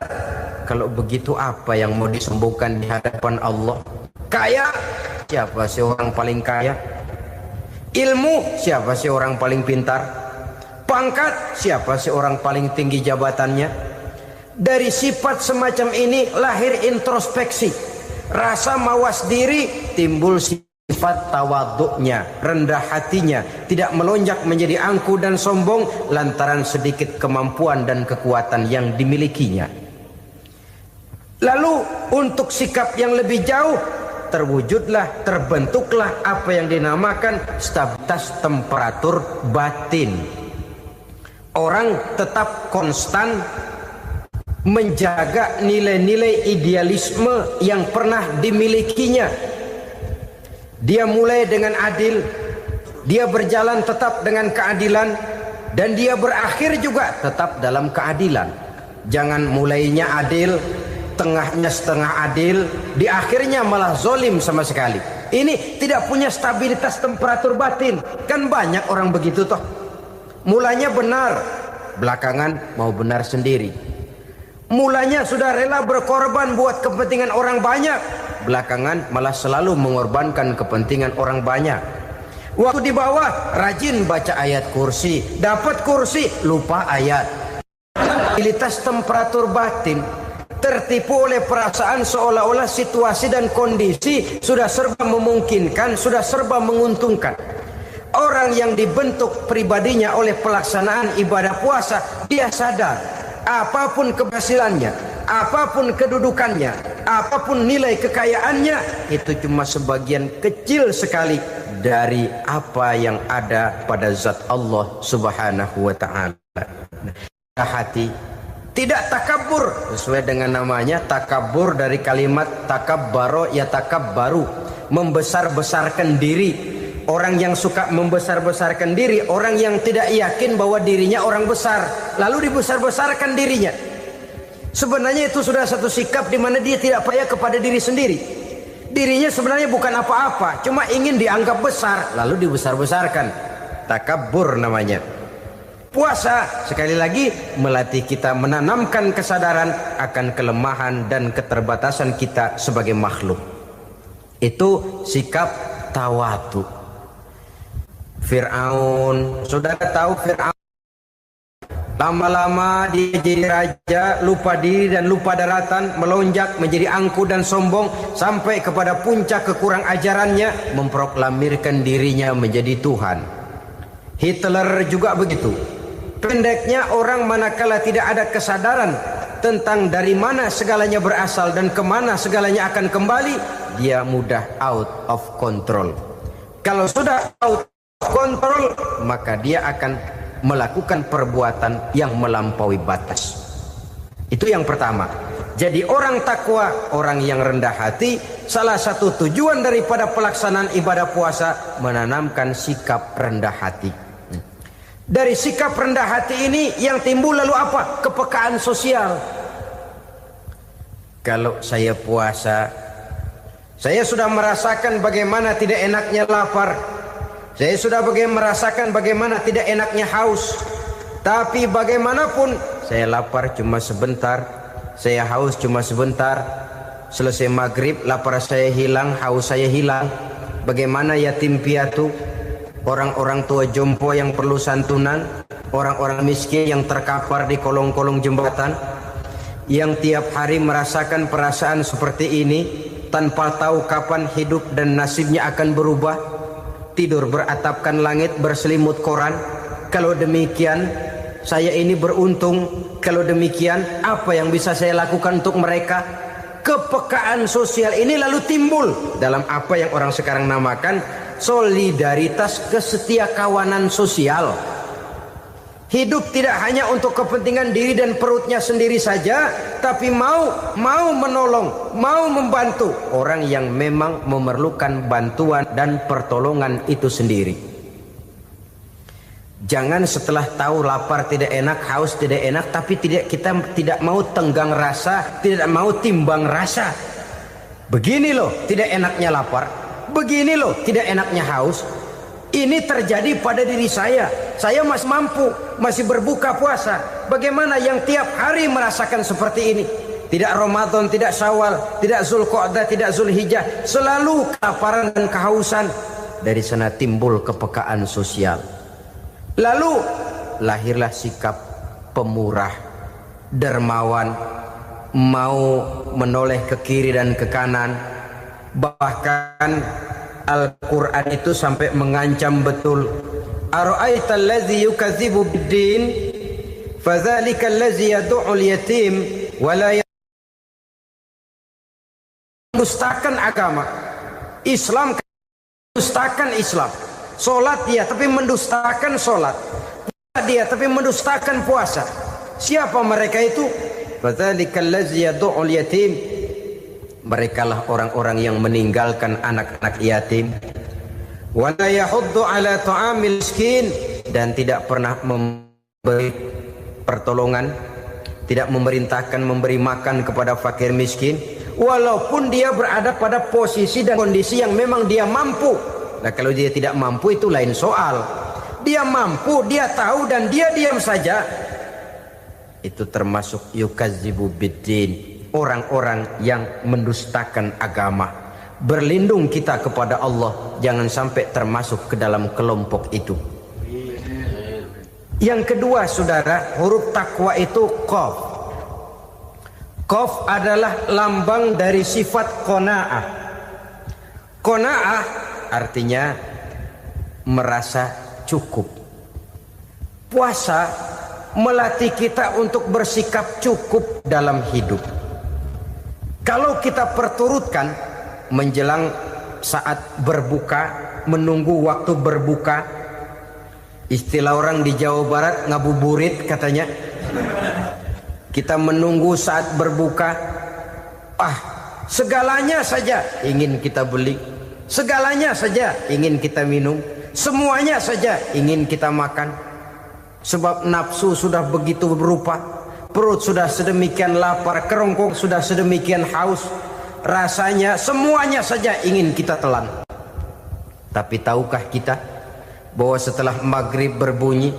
kalau begitu apa yang mau disembuhkan di hadapan Allah? Kaya, siapa sih orang paling kaya? Ilmu, siapa sih orang paling pintar? Pangkat, siapa sih orang paling tinggi jabatannya? Dari sifat semacam ini lahir introspeksi, rasa mawas diri, timbul sifat tawaduknya, rendah hatinya, tidak melonjak menjadi angku dan sombong lantaran sedikit kemampuan dan kekuatan yang dimilikinya. Lalu untuk sikap yang lebih jauh, terwujudlah, terbentuklah apa yang dinamakan stabilitas temperatur batin. Orang tetap konstan menjaga nilai-nilai idealisme yang pernah dimilikinya. Dia mulai dengan adil, dia berjalan tetap dengan keadilan, dan dia berakhir juga tetap dalam keadilan. Jangan mulainya adil, tengahnya setengah adil, di akhirnya malah zolim sama sekali. Ini tidak punya stabilitas temperatur batin. Kan banyak orang begitu toh. Mulanya benar, belakangan mau benar sendiri. Mulanya sudah rela berkorban buat kepentingan orang banyak, belakangan malah selalu mengorbankan kepentingan orang banyak. Waktu di bawah rajin baca ayat kursi, dapat kursi lupa ayat. Stabilitas temperatur batin tertipu oleh perasaan seolah-olah situasi dan kondisi sudah serba memungkinkan, sudah serba menguntungkan. Orang yang dibentuk pribadinya oleh pelaksanaan ibadah puasa, dia sadar apapun keberhasilannya, apapun kedudukannya, apapun nilai kekayaannya, itu cuma sebagian kecil sekali dari apa yang ada pada zat Allah Subhanahu wa ta'ala. Hati tidak takabur, sesuai dengan namanya takabur dari kalimat takabbaro ya takabbaru, membesar-besarkan diri. Orang yang suka membesar-besarkan diri, orang yang tidak yakin bahwa dirinya orang besar, lalu dibesar-besarkan dirinya. Sebenarnya itu sudah satu sikap di mana dia tidak percaya kepada diri sendiri. Dirinya sebenarnya bukan apa-apa, cuma ingin dianggap besar, lalu dibesar-besarkan. Takabbur namanya. Puasa sekali lagi melatih kita menanamkan kesadaran akan kelemahan dan keterbatasan kita sebagai makhluk. Itu sikap tawadhu. Fir'aun, saudara tahu Fir'aun, lama-lama dia jadi raja, lupa diri dan lupa daratan, melonjak menjadi angku dan sombong sampai kepada puncak kekurang ajarannya, memproklamirkan dirinya menjadi Tuhan. Hitler juga begitu. Pendeknya, orang manakala tidak ada kesadaran tentang dari mana segalanya berasal dan kemana segalanya akan kembali, dia mudah out of control. Kalau sudah out kontrol, maka dia akan melakukan perbuatan yang melampaui batas. Itu yang pertama. Jadi orang takwa, orang yang rendah hati, salah satu tujuan daripada pelaksanaan ibadah puasa menanamkan sikap rendah hati. Dari sikap rendah hati ini yang timbul lalu apa? Kepekaan sosial. Kalau saya puasa, saya sudah merasakan bagaimana tidak enaknya lapar. Saya sudah merasakan bagaimana tidak enaknya haus. Tapi bagaimanapun, saya lapar cuma sebentar, saya haus cuma sebentar. Selesai maghrib, lapar saya hilang, haus saya hilang. Bagaimana yatim piatu, orang-orang tua jompo yang perlu santunan, orang-orang miskin yang terkapar di kolong-kolong jembatan, yang tiap hari merasakan perasaan seperti ini. tanpa tahu kapan hidup dan nasibnya akan berubah, tidur beratapkan langit berselimut koran. Kalau demikian saya ini beruntung. Kalau demikian apa yang bisa saya lakukan untuk mereka? Kepekaan sosial ini lalu timbul dalam apa yang orang sekarang namakan solidaritas kesetiakawanan sosial. Hidup tidak hanya untuk kepentingan diri dan perutnya sendiri saja, tapi mau menolong, mau membantu orang yang memang memerlukan bantuan dan pertolongan itu sendiri. Jangan setelah tahu lapar tidak enak, haus tidak enak, tapi kita tidak mau tenggang rasa, tidak mau timbang rasa. Begini loh tidak enaknya lapar, begini loh tidak enaknya haus. Ini terjadi pada diri saya. Saya masih mampu, masih berbuka puasa. Bagaimana yang tiap hari merasakan seperti ini? Tidak Ramadan, tidak Syawal, tidak Zulqa'dah, tidak Zulhijjah, selalu kelaparan dan kehausan. Dari sana timbul kepekaan sosial. Lalu lahirlah sikap pemurah, dermawan, mau menoleh ke kiri dan ke kanan. Bahkan Al-Quran itu sampai mengancam betul. Ara'aita allazi yukadzibu bid-din fadzalika allazi yad'u al-yatim wa la mendustakan agama. Islam mendustakan Islam. Salat dia tapi mendustakan salat. Puasa dia tapi mendustakan puasa. Siapa mereka itu? Fadzalika allazi yad'u al-yatim. Merekalah orang-orang yang meninggalkan anak-anak yatim. Wa la yahuddu ala ta'amil miskin, dan tidak pernah memberi pertolongan, tidak memerintahkan memberi makan kepada fakir miskin, walaupun dia berada pada posisi dan kondisi yang memang dia mampu. Nah, kalau dia tidak mampu itu lain soal. Dia mampu, dia tahu dan dia diam saja. Itu termasuk yukadzibu biddin. Orang-orang yang mendustakan agama. Berlindung kita kepada Allah, jangan sampai termasuk ke dalam kelompok itu. Yang kedua saudara, huruf takwa itu qaf. Qaf adalah lambang dari sifat qanaah. Qanaah artinya merasa cukup. Puasa melatih kita untuk bersikap cukup dalam hidup. Kalau kita perturutkan menjelang saat berbuka, menunggu waktu berbuka, istilah orang di Jawa Barat ngabuburit katanya. Kita menunggu saat berbuka, segalanya saja ingin kita beli, segalanya saja ingin kita minum, semuanya saja ingin kita makan. Sebab nafsu sudah begitu berupa. Perut sudah sedemikian lapar, kerongkong sudah sedemikian haus. Rasanya semuanya saja ingin kita telan. Tapi tahukah kita bahwa setelah maghrib berbunyi,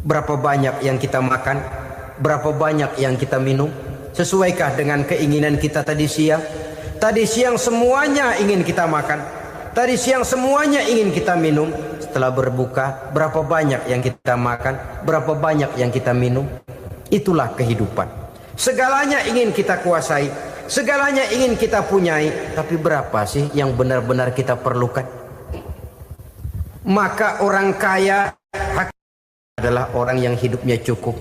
berapa banyak yang kita makan, berapa banyak yang kita minum? Sesuaikah dengan keinginan kita tadi siang? Tadi siang semuanya ingin kita makan, tadi siang semuanya ingin kita minum. Setelah berbuka, berapa banyak yang kita makan, berapa banyak yang kita minum? Itulah kehidupan. Segalanya ingin kita kuasai, segalanya ingin kita punyai, tapi berapa sih yang benar-benar kita perlukan? Maka orang kaya adalah orang yang hidupnya cukup.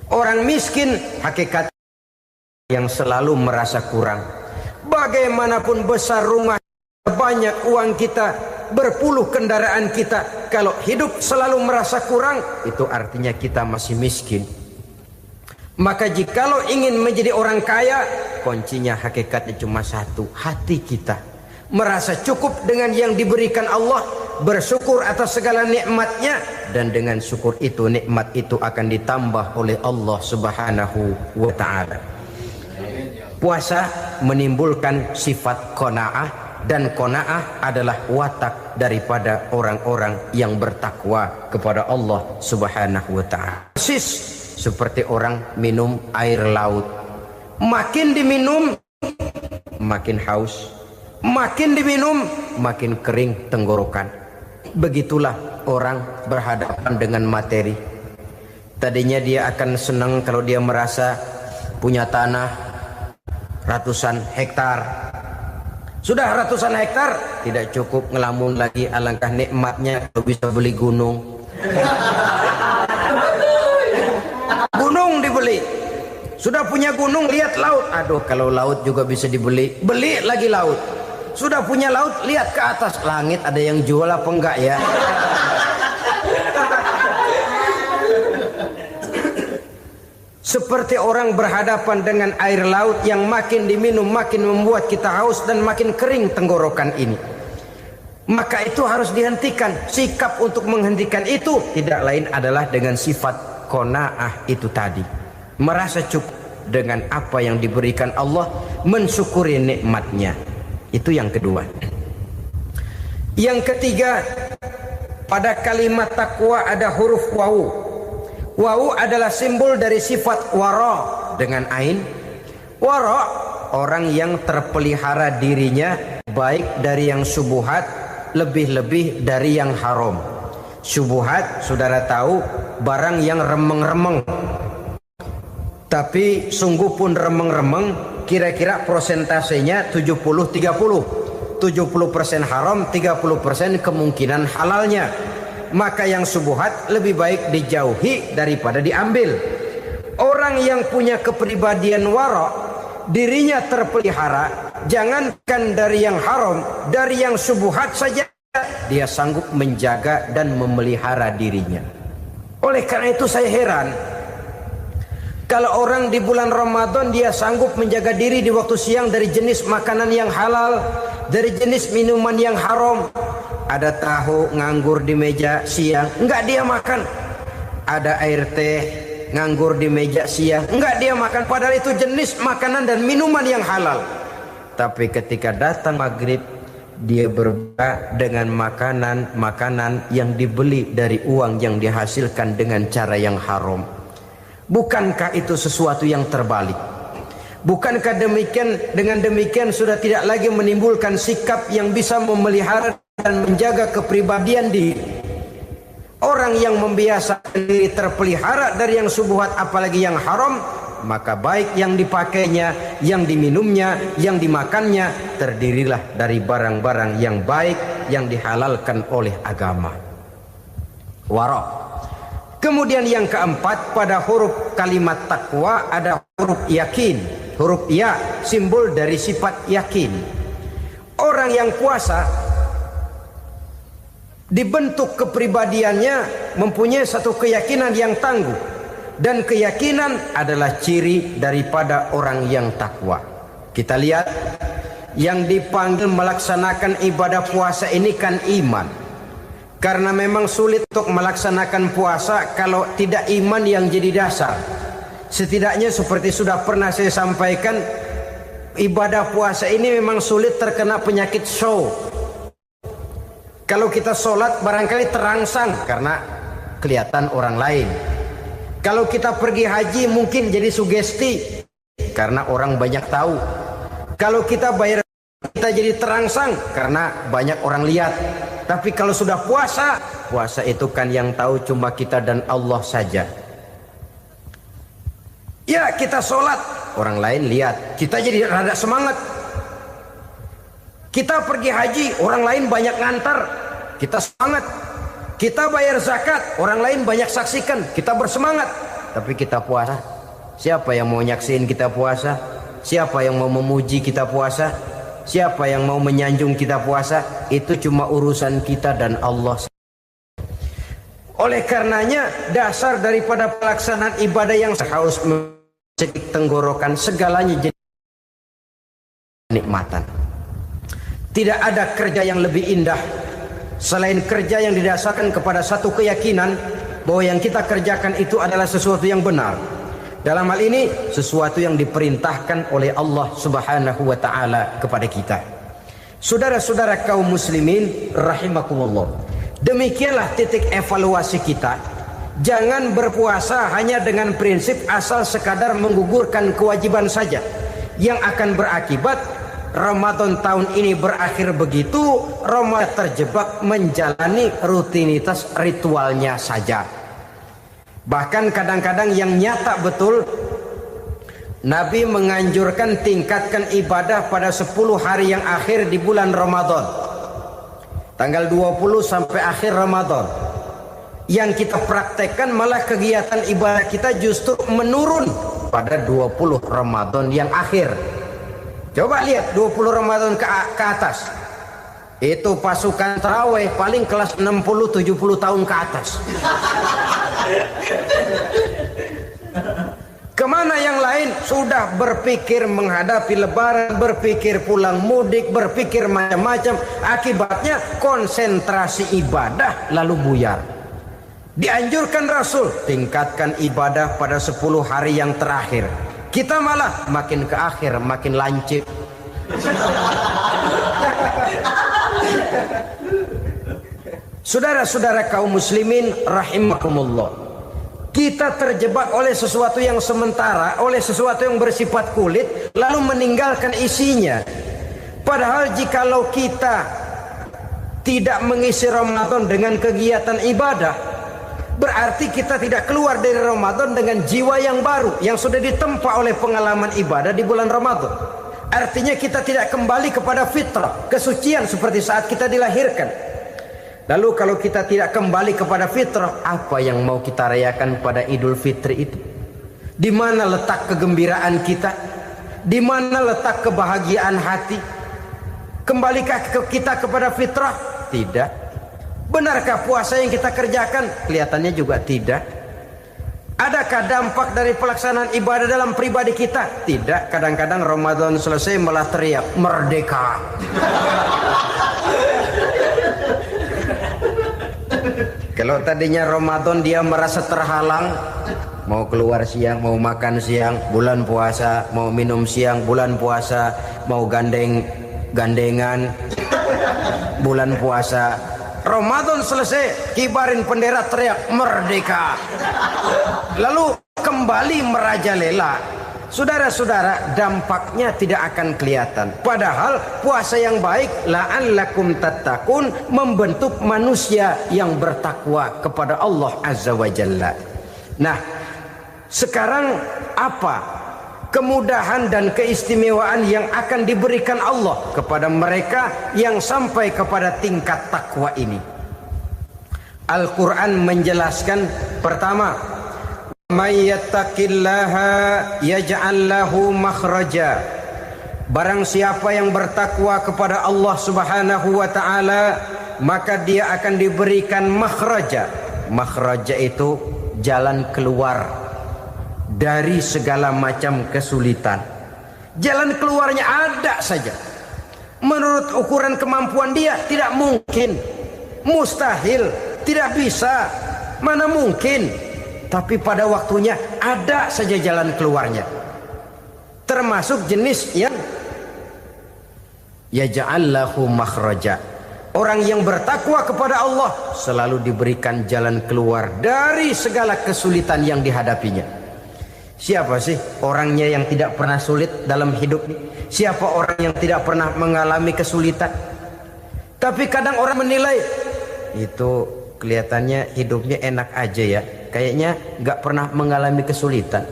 Orang miskin hakikat yang selalu merasa kurang. Bagaimanapun besar rumah, banyak uang kita, berpuluh kendaraan kita, kalau hidup selalu merasa kurang, itu artinya kita masih miskin. Maka jikalau ingin menjadi orang kaya, kuncinya hakikatnya cuma satu, hati kita merasa cukup dengan yang diberikan Allah, bersyukur atas segala nikmatnya, dan dengan syukur itu nikmat itu akan ditambah oleh Allah Subhanahu wa taala. Puasa menimbulkan sifat qanaah, dan qanaah adalah watak daripada orang-orang yang bertakwa kepada Allah Subhanahu wa taala. Seperti orang minum air laut, makin diminum makin haus, makin diminum makin kering tenggorokan. Begitulah orang berhadapan dengan materi. Tadinya dia akan senang kalau dia merasa punya tanah, ratusan hektar. Sudah ratusan hektar, tidak cukup ngelamun lagi, alangkah nikmatnya kalau bisa beli gunung. Gunung dibeli. Sudah punya gunung, lihat laut. Aduh, kalau laut juga bisa dibeli, beli lagi laut. Sudah punya laut, lihat ke atas langit, ada yang jual apa enggak ya? Seperti orang berhadapan dengan air laut yang makin diminum makin membuat kita haus dan makin kering tenggorokan ini. Maka itu harus dihentikan. Sikap untuk menghentikan itu tidak lain adalah dengan sifat qanaah itu tadi. Merasa cukup dengan apa yang diberikan Allah, mensyukuri nikmatnya. Itu yang kedua. Yang ketiga, pada kalimat takwa ada huruf wawu. Wawu adalah simbol dari sifat wara dengan ain. Wara, orang yang terpelihara dirinya baik dari yang syubhat, lebih-lebih dari yang haram. Syubhat, saudara tahu, barang yang remeng-remeng. Tapi sungguh pun remeng-remeng, kira-kira prosentasenya 70-30. 70% haram, 30% kemungkinan halalnya. Maka yang syubhat lebih baik dijauhi daripada diambil. Orang yang punya kepribadian wara, dirinya terpelihara, jangankan dari yang haram, dari yang syubhat saja dia sanggup menjaga dan memelihara dirinya. Oleh karena itu saya heran kalau orang di bulan Ramadan dia sanggup menjaga diri di waktu siang dari jenis makanan yang halal, dari jenis minuman yang haram. Ada tahu nganggur di meja siang, enggak dia makan. Ada air teh nganggur di meja siang, enggak dia makan. Padahal itu jenis makanan dan minuman yang halal. Tapi ketika datang maghrib, dia berbuka dengan makanan yang dibeli dari uang yang dihasilkan dengan cara yang haram. Bukankah itu sesuatu yang terbalik? Bukankah dengan demikian sudah tidak lagi menimbulkan sikap yang bisa memelihara dan menjaga kepribadian diri? Orang yang membiasakan diri terpelihara dari yang syubhat apalagi yang haram, maka baik yang dipakainya, yang diminumnya, yang dimakannya terdirilah dari barang-barang yang baik yang dihalalkan oleh agama. Wara. Kemudian yang keempat, pada huruf kalimat takwa ada huruf yakin. Huruf ya simbol dari sifat yakin. Orang yang puasa dibentuk kepribadiannya mempunyai satu keyakinan yang tangguh, dan keyakinan adalah ciri daripada orang yang takwa. Kita lihat yang dipanggil melaksanakan ibadah puasa ini kan iman. Karena memang sulit untuk melaksanakan puasa kalau tidak iman yang jadi dasar. Setidaknya seperti sudah pernah saya sampaikan, ibadah puasa ini memang sulit terkena penyakit show. Kalau kita sholat barangkali terangsang karena kelihatan orang lain. Kalau kita pergi haji mungkin jadi sugesti karena orang banyak tahu. Kalau kita bayar kita jadi terangsang karena banyak orang lihat. Tapi kalau sudah puasa, puasa itu kan yang tahu cuma kita dan Allah saja. Ya kita sholat, orang lain lihat, kita jadi rada semangat. Kita pergi haji, orang lain banyak ngantar, kita semangat. Kita bayar zakat, orang lain banyak saksikan, kita bersemangat. Tapi kita puasa, siapa yang mau nyaksiin kita puasa? Siapa yang mau memuji kita puasa? Siapa yang mau menyanjung kita puasa? Itu cuma urusan kita dan Allah. Oleh karenanya dasar daripada pelaksanaan ibadah yang haus mencekik tenggorokan segalanya jadi nikmatan. Tidak ada kerja yang lebih indah selain kerja yang didasarkan kepada satu keyakinan bahwa yang kita kerjakan itu adalah sesuatu yang benar. Dalam hal ini sesuatu yang diperintahkan oleh Allah Subhanahu wa taala kepada kita. Saudara-saudara kaum muslimin rahimakumullah. Demikianlah titik evaluasi kita. Jangan berpuasa hanya dengan prinsip asal sekadar menggugurkan kewajiban saja, yang akan berakibat Ramadan tahun ini berakhir begitu, Ramadan terjebak menjalani rutinitas ritualnya saja. Bahkan kadang-kadang yang nyata betul, Nabi menganjurkan tingkatkan ibadah pada 10 hari yang akhir di bulan Ramadan. Tanggal 20 sampai akhir Ramadan. Yang kita praktekkan malah kegiatan ibadah kita justru menurun pada 20 Ramadan yang akhir. Coba lihat 20 Ramadan ke atas. Itu pasukan tarawih paling kelas 60-70 tahun ke atas. Kemana yang lain sudah berpikir menghadapi lebaran, berpikir pulang mudik, berpikir macam-macam. Akibatnya konsentrasi ibadah lalu buyar. Dianjurkan Rasul tingkatkan ibadah pada 10 hari yang terakhir. Kita malah makin ke akhir makin lancip. Saudara-saudara kaum muslimin rahimakumullah. Kita terjebak oleh sesuatu yang sementara, oleh sesuatu yang bersifat kulit, lalu meninggalkan isinya. Padahal jikalau kita tidak mengisi Ramadan dengan kegiatan ibadah, berarti kita tidak keluar dari Ramadan dengan jiwa yang baru, yang sudah ditempa oleh pengalaman ibadah di bulan Ramadan. Artinya kita tidak kembali kepada fitrah, kesucian seperti saat kita dilahirkan. Lalu kalau kita tidak kembali kepada fitrah, apa yang mau kita rayakan pada Idul Fitri itu? Di mana letak kegembiraan kita? Di mana letak kebahagiaan hati? Kembalikah kita kepada fitrah? Tidak. Benarkah puasa yang kita kerjakan? Kelihatannya juga tidak. Adakah dampak dari pelaksanaan ibadah dalam pribadi kita? Tidak. Kadang-kadang Ramadan selesai malah teriak merdeka. Kalau tadinya Ramadan dia merasa terhalang, mau keluar siang, mau makan siang, bulan puasa, mau minum siang, bulan puasa, mau gandengan, bulan puasa. Ramadan selesai, kibarin bendera teriak merdeka. Lalu kembali merajalela. Saudara-saudara, dampaknya tidak akan kelihatan. Padahal puasa yang baik la'allakum tattaqun membentuk manusia yang bertakwa kepada Allah Azza wa Jalla. Nah, sekarang apa kemudahan dan keistimewaan yang akan diberikan Allah kepada mereka yang sampai kepada tingkat takwa ini? Al-Quran menjelaskan, pertama, may yattaqillaha yaj'al lahu makhraja. Barang siapa yang bertakwa kepada Allah Subhanahu wa taala, maka dia akan diberikan makhraja. Makhraja itu jalan keluar dari segala macam kesulitan. Jalan keluarnya ada saja. Menurut ukuran kemampuan dia tidak mungkin, mustahil, tidak bisa, mana mungkin. Tapi pada waktunya ada saja jalan keluarnya. Termasuk jenis yang yaj'al lahu makhraja. Orang yang bertakwa kepada Allah selalu diberikan jalan keluar dari segala kesulitan yang dihadapinya. Siapa sih orangnya yang tidak pernah sulit dalam hidup ini? Siapa orang yang tidak pernah mengalami kesulitan? Tapi kadang orang menilai itu kelihatannya hidupnya enak aja ya, kayaknya nggak pernah mengalami kesulitan.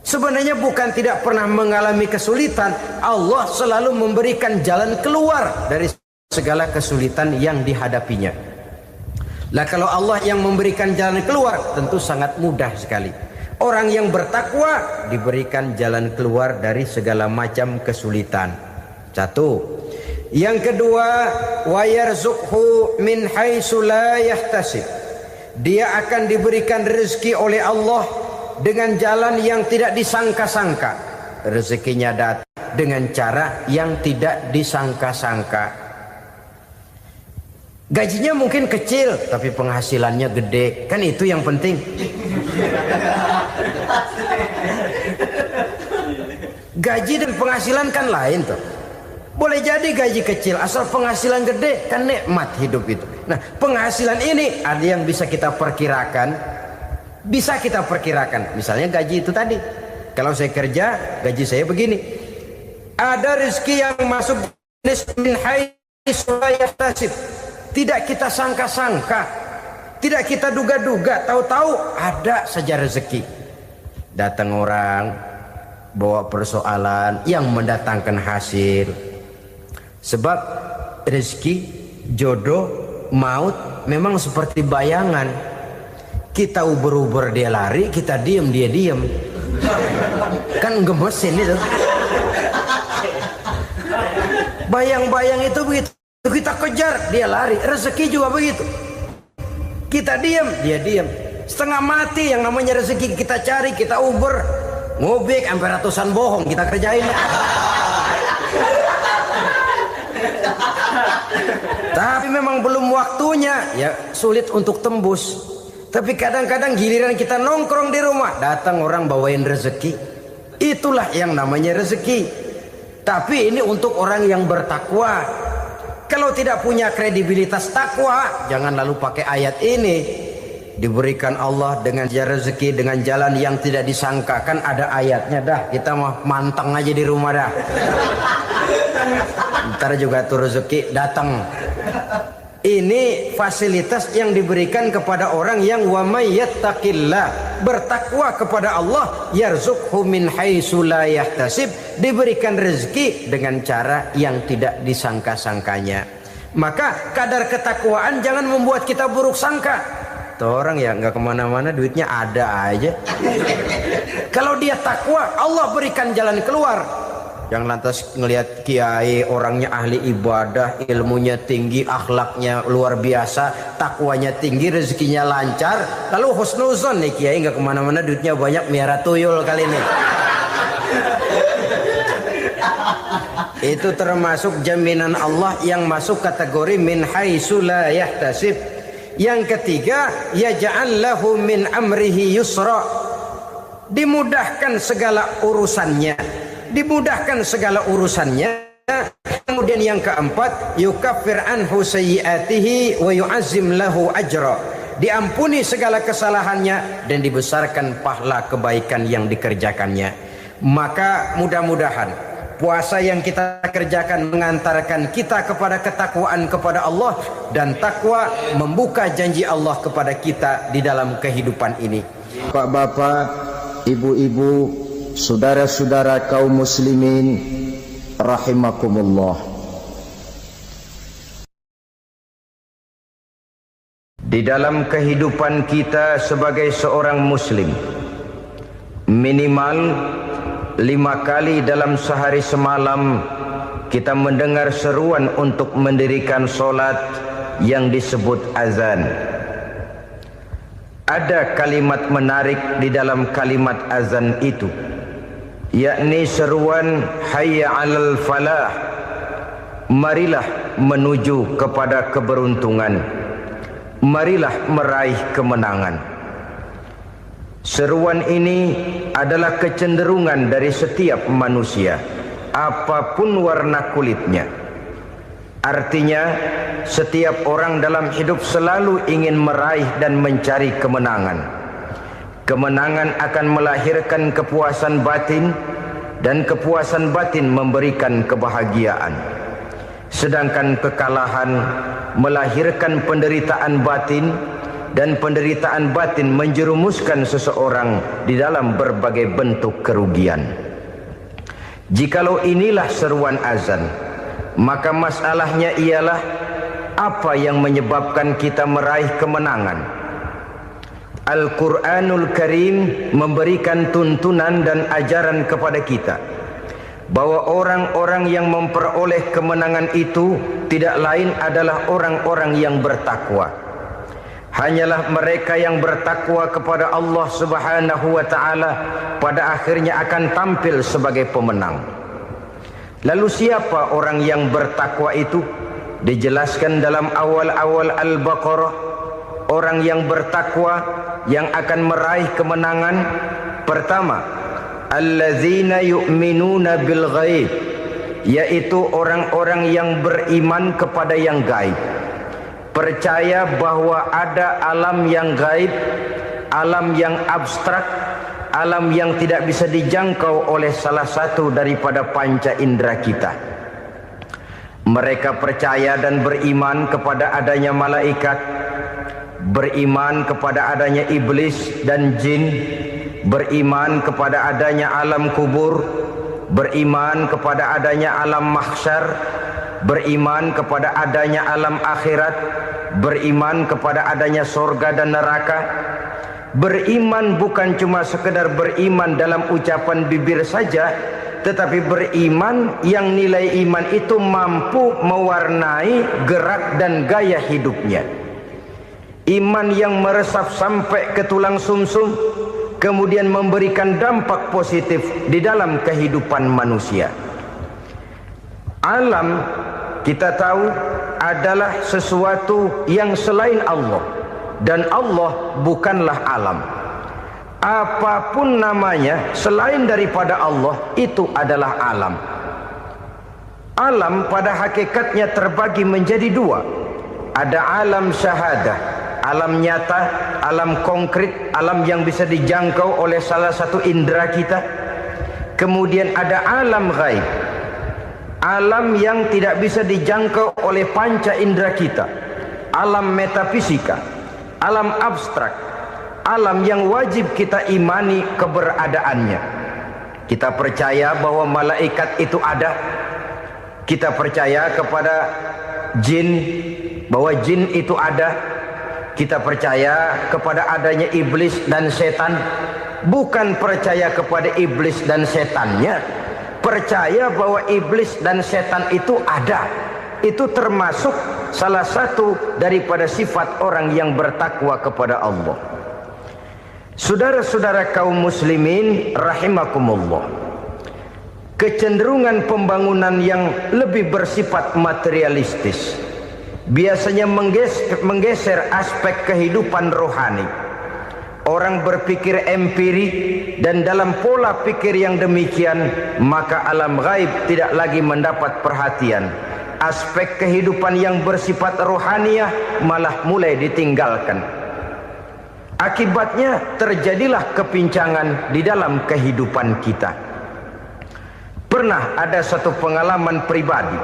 Sebenarnya bukan tidak pernah mengalami kesulitan, Allah selalu memberikan jalan keluar dari segala kesulitan yang dihadapinya. Lah kalau Allah yang memberikan jalan keluar, tentu sangat mudah sekali. Orang yang bertakwa diberikan jalan keluar dari segala macam kesulitan. Satu. Yang kedua, wa yarzuqhu min haitsu la yahtasib. Dia akan diberikan rezeki oleh Allah dengan jalan yang tidak disangka-sangka. Rezekinya datang dengan cara yang tidak disangka-sangka. Gajinya mungkin kecil, tapi penghasilannya gede. Kan itu yang penting. Gaji dan penghasilan kan lain tuh. Boleh jadi gaji kecil, asal penghasilan gede, kan nikmat hidup itu. Nah, penghasilan ini ada yang bisa kita perkirakan. Bisa kita perkirakan. Misalnya gaji itu tadi. Kalau saya kerja, gaji saya begini. Ada rezeki yang masuk min haitsu la yahtasib. Tidak kita sangka-sangka. Tidak kita duga-duga. Tahu-tahu ada saja rezeki. Datang orang bawa persoalan yang mendatangkan hasil. Sebab rezeki, jodoh, maut memang seperti bayangan. Kita uber-uber dia lari, kita diem dia diem. Kan gemesin itu. Bayang-bayang itu begitu, kita kejar dia lari. Rezeki juga begitu. Kita diem dia diem. Setengah mati yang namanya rezeki kita cari, kita uber, ngobek sampai ratusan bohong kita kerjain. Tapi memang belum waktunya, ya sulit untuk tembus. Tapi kadang-kadang giliran kita nongkrong di rumah, datang orang bawain rezeki. Itulah yang namanya rezeki. Tapi ini untuk orang yang bertakwa. Kalau tidak punya kredibilitas takwa, jangan lalu pakai ayat ini. Diberikan Allah dengan rezeki dengan jalan yang tidak disangka. Kan ada ayatnya dah. Kita mah manteng aja di rumah dah. Ntar juga tuh rezeki datang. Ini fasilitas yang diberikan kepada orang yang wa may yattaqillah, bertakwa kepada Allah, yarzuqhu min haitsu la yahtasib, diberikan rezeki dengan cara yang tidak disangka-sangkanya. Maka kadar ketakwaan jangan membuat kita buruk sangka. Tuh orang ya nggak kemana-mana, duitnya ada aja. Kalau dia takwa, Allah berikan jalan keluar. Yang lantas ngelihat kiai orangnya ahli ibadah, ilmunya tinggi, akhlaknya luar biasa, takwanya tinggi, rezekinya lancar, lalu husnuzon nih kiai nggak kemana-mana, duitnya banyak, miara tuyul kali ini. Itu termasuk jaminan Allah yang masuk kategori min haitsu la yahtasib. Yang ketiga, yaj'al lahu min amrihi yusra, dimudahkan segala urusannya, dimudahkan segala urusannya. Kemudian yang keempat, yukaffir anhu sayyiatihi wa yu'azzim lahu ajra, diampuni segala kesalahannya dan dibesarkan pahala kebaikan yang dikerjakannya. Maka mudah-mudahan puasa yang kita kerjakan mengantarkan kita kepada ketakwaan kepada Allah, dan takwa membuka janji Allah kepada kita di dalam kehidupan ini. Bapak-bapak, ibu-ibu, saudara-saudara kaum muslimin rahimakumullah. Di dalam kehidupan kita sebagai seorang muslim, minimal 5 kali dalam sehari semalam kita mendengar seruan untuk mendirikan solat yang disebut azan. Ada kalimat menarik di dalam kalimat azan itu, yakni seruan hayya 'alal falah, marilah menuju kepada keberuntungan, marilah meraih kemenangan. Seruan ini adalah kecenderungan dari setiap manusia, apapun warna kulitnya. Artinya, setiap orang dalam hidup selalu ingin meraih dan mencari kemenangan. Kemenangan akan melahirkan kepuasan batin, dan kepuasan batin memberikan kebahagiaan. Sedangkan kekalahan melahirkan penderitaan batin, dan penderitaan batin menjerumuskan seseorang di dalam berbagai bentuk kerugian. Jikalau inilah seruan azan, maka masalahnya ialah apa yang menyebabkan kita meraih kemenangan. Al-Quranul Karim memberikan tuntunan dan ajaran kepada kita bahwa orang-orang yang memperoleh kemenangan itu tidak lain adalah orang-orang yang bertakwa. Hanyalah mereka yang bertakwa kepada Allah Subhanahu wa ta'ala pada akhirnya akan tampil sebagai pemenang. Lalu siapa orang yang bertakwa itu? Dijelaskan dalam awal-awal Al-Baqarah, orang yang bertakwa yang akan meraih kemenangan. Pertama, allazina yu'minuna bil ghaib, yaitu orang-orang yang beriman kepada yang gaib, percaya bahwa ada alam yang gaib, alam yang abstrak, alam yang tidak bisa dijangkau oleh salah satu daripada panca indera kita. Mereka percaya dan beriman kepada adanya malaikat, beriman kepada adanya iblis dan jin, beriman kepada adanya alam kubur, beriman kepada adanya alam mahsyar, beriman kepada adanya alam akhirat, beriman kepada adanya surga dan neraka. Beriman bukan cuma sekedar beriman dalam ucapan bibir saja, tetapi beriman yang nilai iman itu mampu mewarnai gerak dan gaya hidupnya. Iman yang meresap sampai ke tulang sumsum, kemudian memberikan dampak positif di dalam kehidupan manusia. Alam, kita tahu, adalah sesuatu yang selain Allah. Dan Allah bukanlah alam. Apapun namanya selain daripada Allah, itu adalah alam. Alam pada hakikatnya terbagi menjadi dua. Ada alam syahadah, alam nyata, alam konkret, alam yang bisa dijangkau oleh salah satu indera kita. Kemudian ada alam ghaib, alam yang tidak bisa dijangkau oleh panca indera kita, alam metafisika, alam abstrak, alam yang wajib kita imani keberadaannya. Kita percaya bahwa malaikat itu ada. Kita percaya kepada jin, bahwa jin itu ada. Kita percaya kepada adanya iblis dan setan. Bukan percaya kepada iblis dan setannya, percaya bahwa iblis dan setan itu ada. Itu termasuk salah satu daripada sifat orang yang bertakwa kepada Allah. Saudara-saudara kaum muslimin rahimakumullah, kecenderungan pembangunan yang lebih bersifat materialistis biasanya menggeser aspek kehidupan rohani. Orang berpikir empiri, dan dalam pola pikir yang demikian maka alam gaib tidak lagi mendapat perhatian. Aspek kehidupan yang bersifat rohaniah malah mulai ditinggalkan. Akibatnya terjadilah kepincangan di dalam kehidupan kita. Pernah ada satu pengalaman pribadi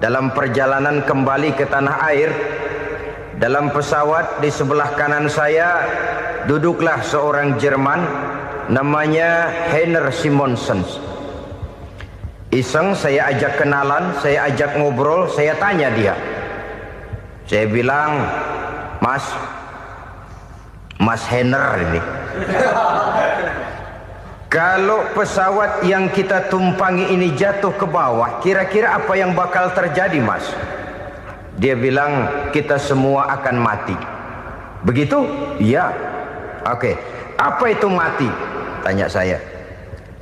dalam perjalanan kembali ke tanah air. Dalam pesawat di sebelah kanan saya duduklah seorang Jerman namanya Heiner Simonsen. Iseng saya ajak kenalan, saya ajak ngobrol, saya tanya dia. Saya bilang, Mas Heiner ini, kalau pesawat yang kita tumpangi ini jatuh ke bawah, kira-kira apa yang bakal terjadi, Mas? Dia bilang, kita semua akan mati. Begitu? Iya. Oke. Apa itu mati? Tanya saya.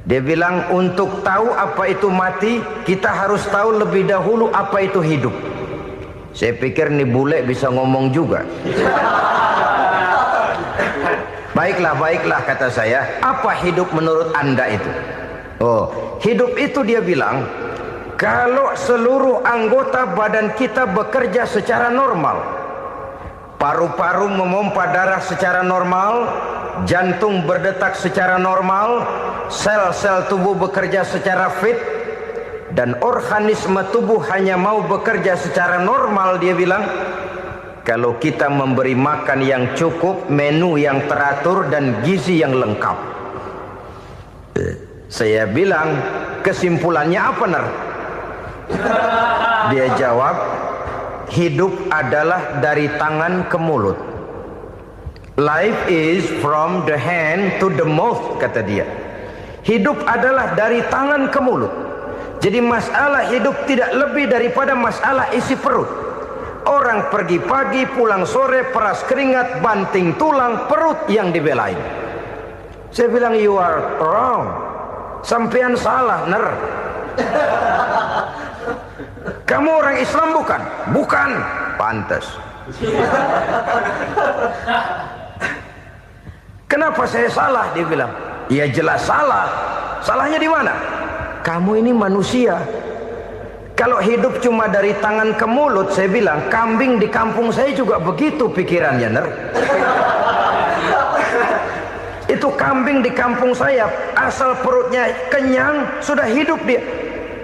Dia bilang, untuk tahu apa itu mati, kita harus tahu lebih dahulu apa itu hidup. Saya pikir nih bule bisa ngomong juga. Baiklah kata saya. Apa hidup menurut Anda itu? Oh, hidup itu dia bilang, kalau seluruh anggota badan kita bekerja secara normal, paru-paru memompa darah secara normal, jantung berdetak secara normal, sel-sel tubuh bekerja secara fit, dan organisme tubuh hanya mau bekerja secara normal, dia bilang, kalau kita memberi makan yang cukup, menu yang teratur, dan gizi yang lengkap. Saya bilang, kesimpulannya apa, Ner? Dia jawab, hidup adalah dari tangan ke mulut. Life is from the hand to the mouth, kata dia. Hidup adalah dari tangan ke mulut. Jadi masalah hidup tidak lebih daripada masalah isi perut. Orang pergi pagi, pulang sore, peras keringat, banting tulang, perut yang dibelain. Saya bilang, you are wrong. Sampean salah, Ner. Kamu orang Islam bukan? Bukan. Pantas. Kenapa saya salah? Dia bilang, ya jelas salah. Salahnya di mana? Kamu ini manusia. Kalau hidup cuma dari tangan ke mulut, saya bilang, kambing di kampung saya juga begitu pikirannya, Ner. Itu kambing di kampung saya, asal perutnya kenyang, sudah hidup dia.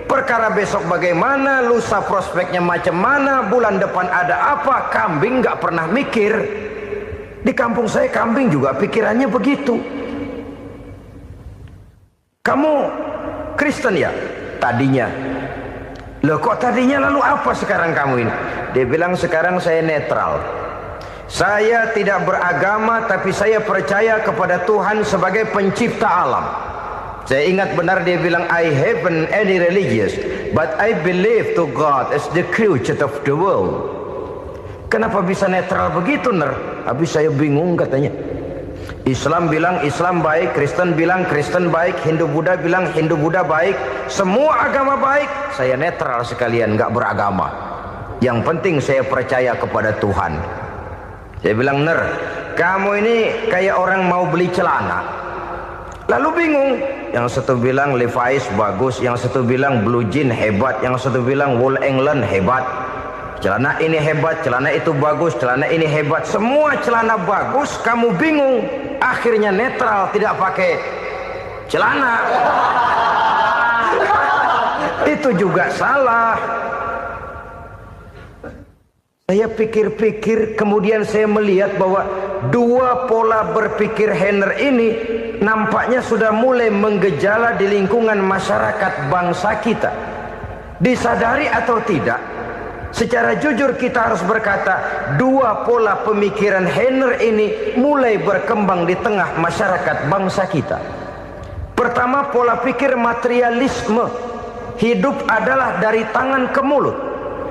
Perkara besok bagaimana, lusa prospeknya macam mana, bulan depan ada apa, kambing nggak pernah mikir. Di kampung saya kambing juga pikirannya begitu. Kamu Kristen ya? Tadinya. Loh kok tadinya, lalu apa sekarang kamu ini? Dia bilang, sekarang saya netral. Saya tidak beragama, tapi saya percaya kepada Tuhan sebagai pencipta alam. Saya ingat benar dia bilang, I haven't any religious, but I believe to God as the creator of the world. Kenapa bisa netral begitu, Ner? Habis saya bingung katanya. Islam bilang Islam baik, Kristen bilang Kristen baik, Hindu Buddha bilang Hindu Buddha baik, semua agama baik. Saya netral sekalian, nggak beragama. Yang penting saya percaya kepada Tuhan. Saya bilang, Ner, kamu ini kayak orang mau beli celana, lalu bingung. Yang satu bilang Levi's bagus, yang satu bilang Blue Jean hebat, yang satu bilang Wool England hebat. Celana ini hebat, celana itu bagus, celana ini hebat. Semua celana bagus, kamu bingung. Akhirnya netral, tidak pakai celana. Itu juga salah. Saya pikir-pikir, kemudian saya melihat bahwa dua pola berpikir Henner ini nampaknya sudah mulai menggejala di lingkungan masyarakat bangsa kita. Disadari atau tidak, secara jujur kita harus berkata, dua pola pemikiran Henner ini mulai berkembang di tengah masyarakat bangsa kita. Pertama, pola pikir materialisme. Hidup adalah dari tangan ke mulut.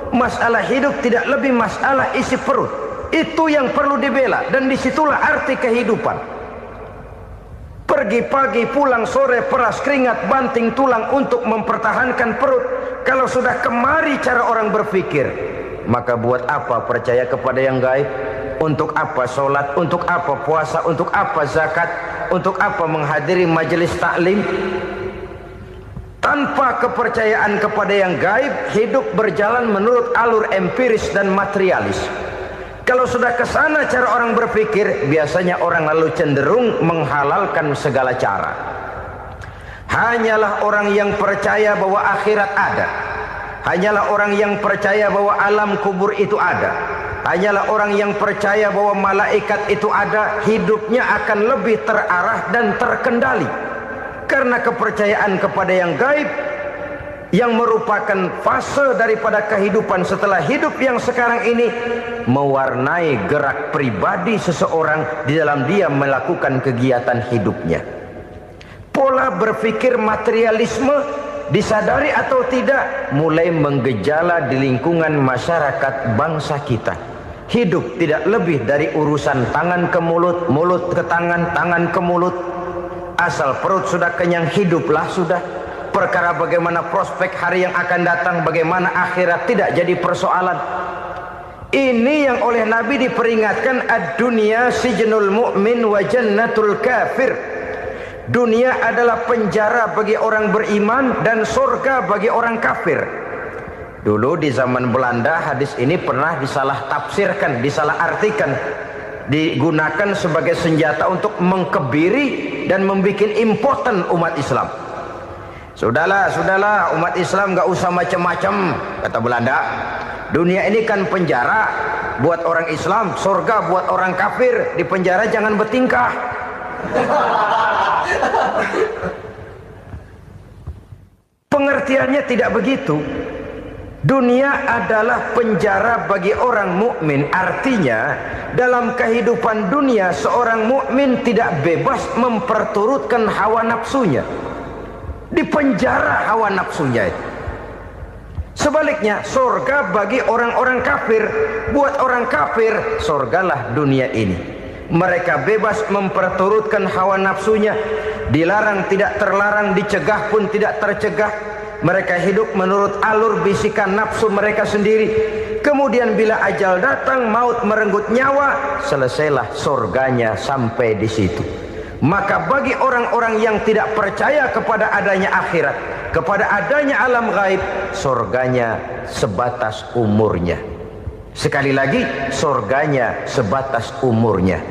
Masalah hidup tidak lebih masalah isi perut. Itu yang perlu dibela, dan disitulah arti kehidupan. Pergi pagi, pulang sore, peras keringat, banting tulang untuk mempertahankan perut. Kalau sudah kemari cara orang berpikir, maka buat apa percaya kepada yang gaib? Untuk apa sholat? Untuk apa puasa? Untuk apa zakat? Untuk apa menghadiri majelis taklim? Tanpa kepercayaan kepada yang gaib, hidup berjalan menurut alur empiris dan materialis. Kalau sudah ke sana cara orang berpikir, biasanya orang lalu cenderung menghalalkan segala cara. Hanyalah orang yang percaya bahwa akhirat ada, hanyalah orang yang percaya bahwa alam kubur itu ada, hanyalah orang yang percaya bahwa malaikat itu ada, hidupnya akan lebih terarah dan terkendali. Karena kepercayaan kepada yang gaib, yang merupakan fase daripada kehidupan setelah hidup yang sekarang ini, mewarnai gerak pribadi seseorang di dalam dia melakukan kegiatan hidupnya. Pola berpikir materialisme, disadari atau tidak, mulai menggejala di lingkungan masyarakat bangsa kita. Hidup tidak lebih dari urusan tangan ke mulut, mulut ke tangan, tangan ke mulut. Asal perut sudah kenyang, hiduplah sudah. Perkara bagaimana prospek hari yang akan datang, bagaimana akhirat, tidak jadi persoalan. Ini yang oleh Nabi diperingatkan, ad-dunya sijnul mu'min wa jannatul kafir. Dunia adalah penjara bagi orang beriman dan surga bagi orang kafir. Dulu di zaman Belanda hadis ini pernah disalah tafsirkan, disalah artikan, digunakan sebagai senjata untuk mengkebiri dan membuat impoten umat Islam. Sudahlah umat Islam gak usah macam-macam, kata Belanda. Dunia ini kan penjara buat orang Islam, surga buat orang kafir. Di penjara jangan bertingkah. Pengertiannya tidak begitu. Dunia adalah penjara bagi orang mukmin. Artinya dalam kehidupan dunia seorang mukmin tidak bebas memperturutkan hawa nafsunya. Di penjara hawa nafsunya itu. Sebaliknya, surga bagi orang-orang kafir. Buat orang kafir, surgalah dunia ini. Mereka bebas memperturutkan hawa nafsunya. Dilarang tidak terlarang, dicegah pun tidak tercegah. Mereka hidup menurut alur bisikan nafsu mereka sendiri. Kemudian bila ajal datang, maut merenggut nyawa, selesailah surganya sampai di situ. Maka bagi orang-orang yang tidak percaya kepada adanya akhirat, kepada adanya alam gaib, surganya sebatas umurnya. Sekali lagi, surganya sebatas umurnya.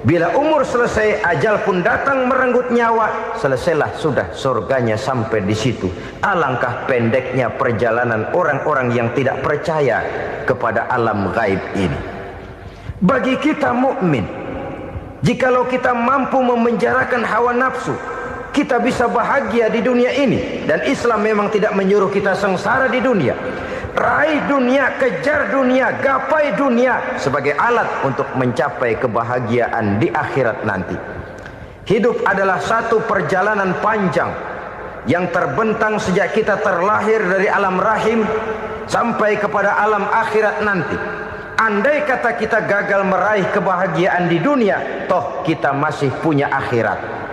Bila umur selesai, ajal pun datang merenggut nyawa, selesailah sudah surganya sampai di situ. Alangkah pendeknya perjalanan orang-orang yang tidak percaya kepada alam gaib ini. Bagi kita mukmin, jikalau kita mampu memenjarakan hawa nafsu, kita bisa bahagia di dunia ini. Dan Islam memang tidak menyuruh kita sengsara di dunia. Raih dunia, kejar dunia, gapai dunia sebagai alat untuk mencapai kebahagiaan di akhirat nanti. Hidup adalah satu perjalanan panjang yang terbentang sejak kita terlahir dari alam rahim sampai kepada alam akhirat nanti. Andai kata kita gagal meraih kebahagiaan di dunia, toh kita masih punya akhirat.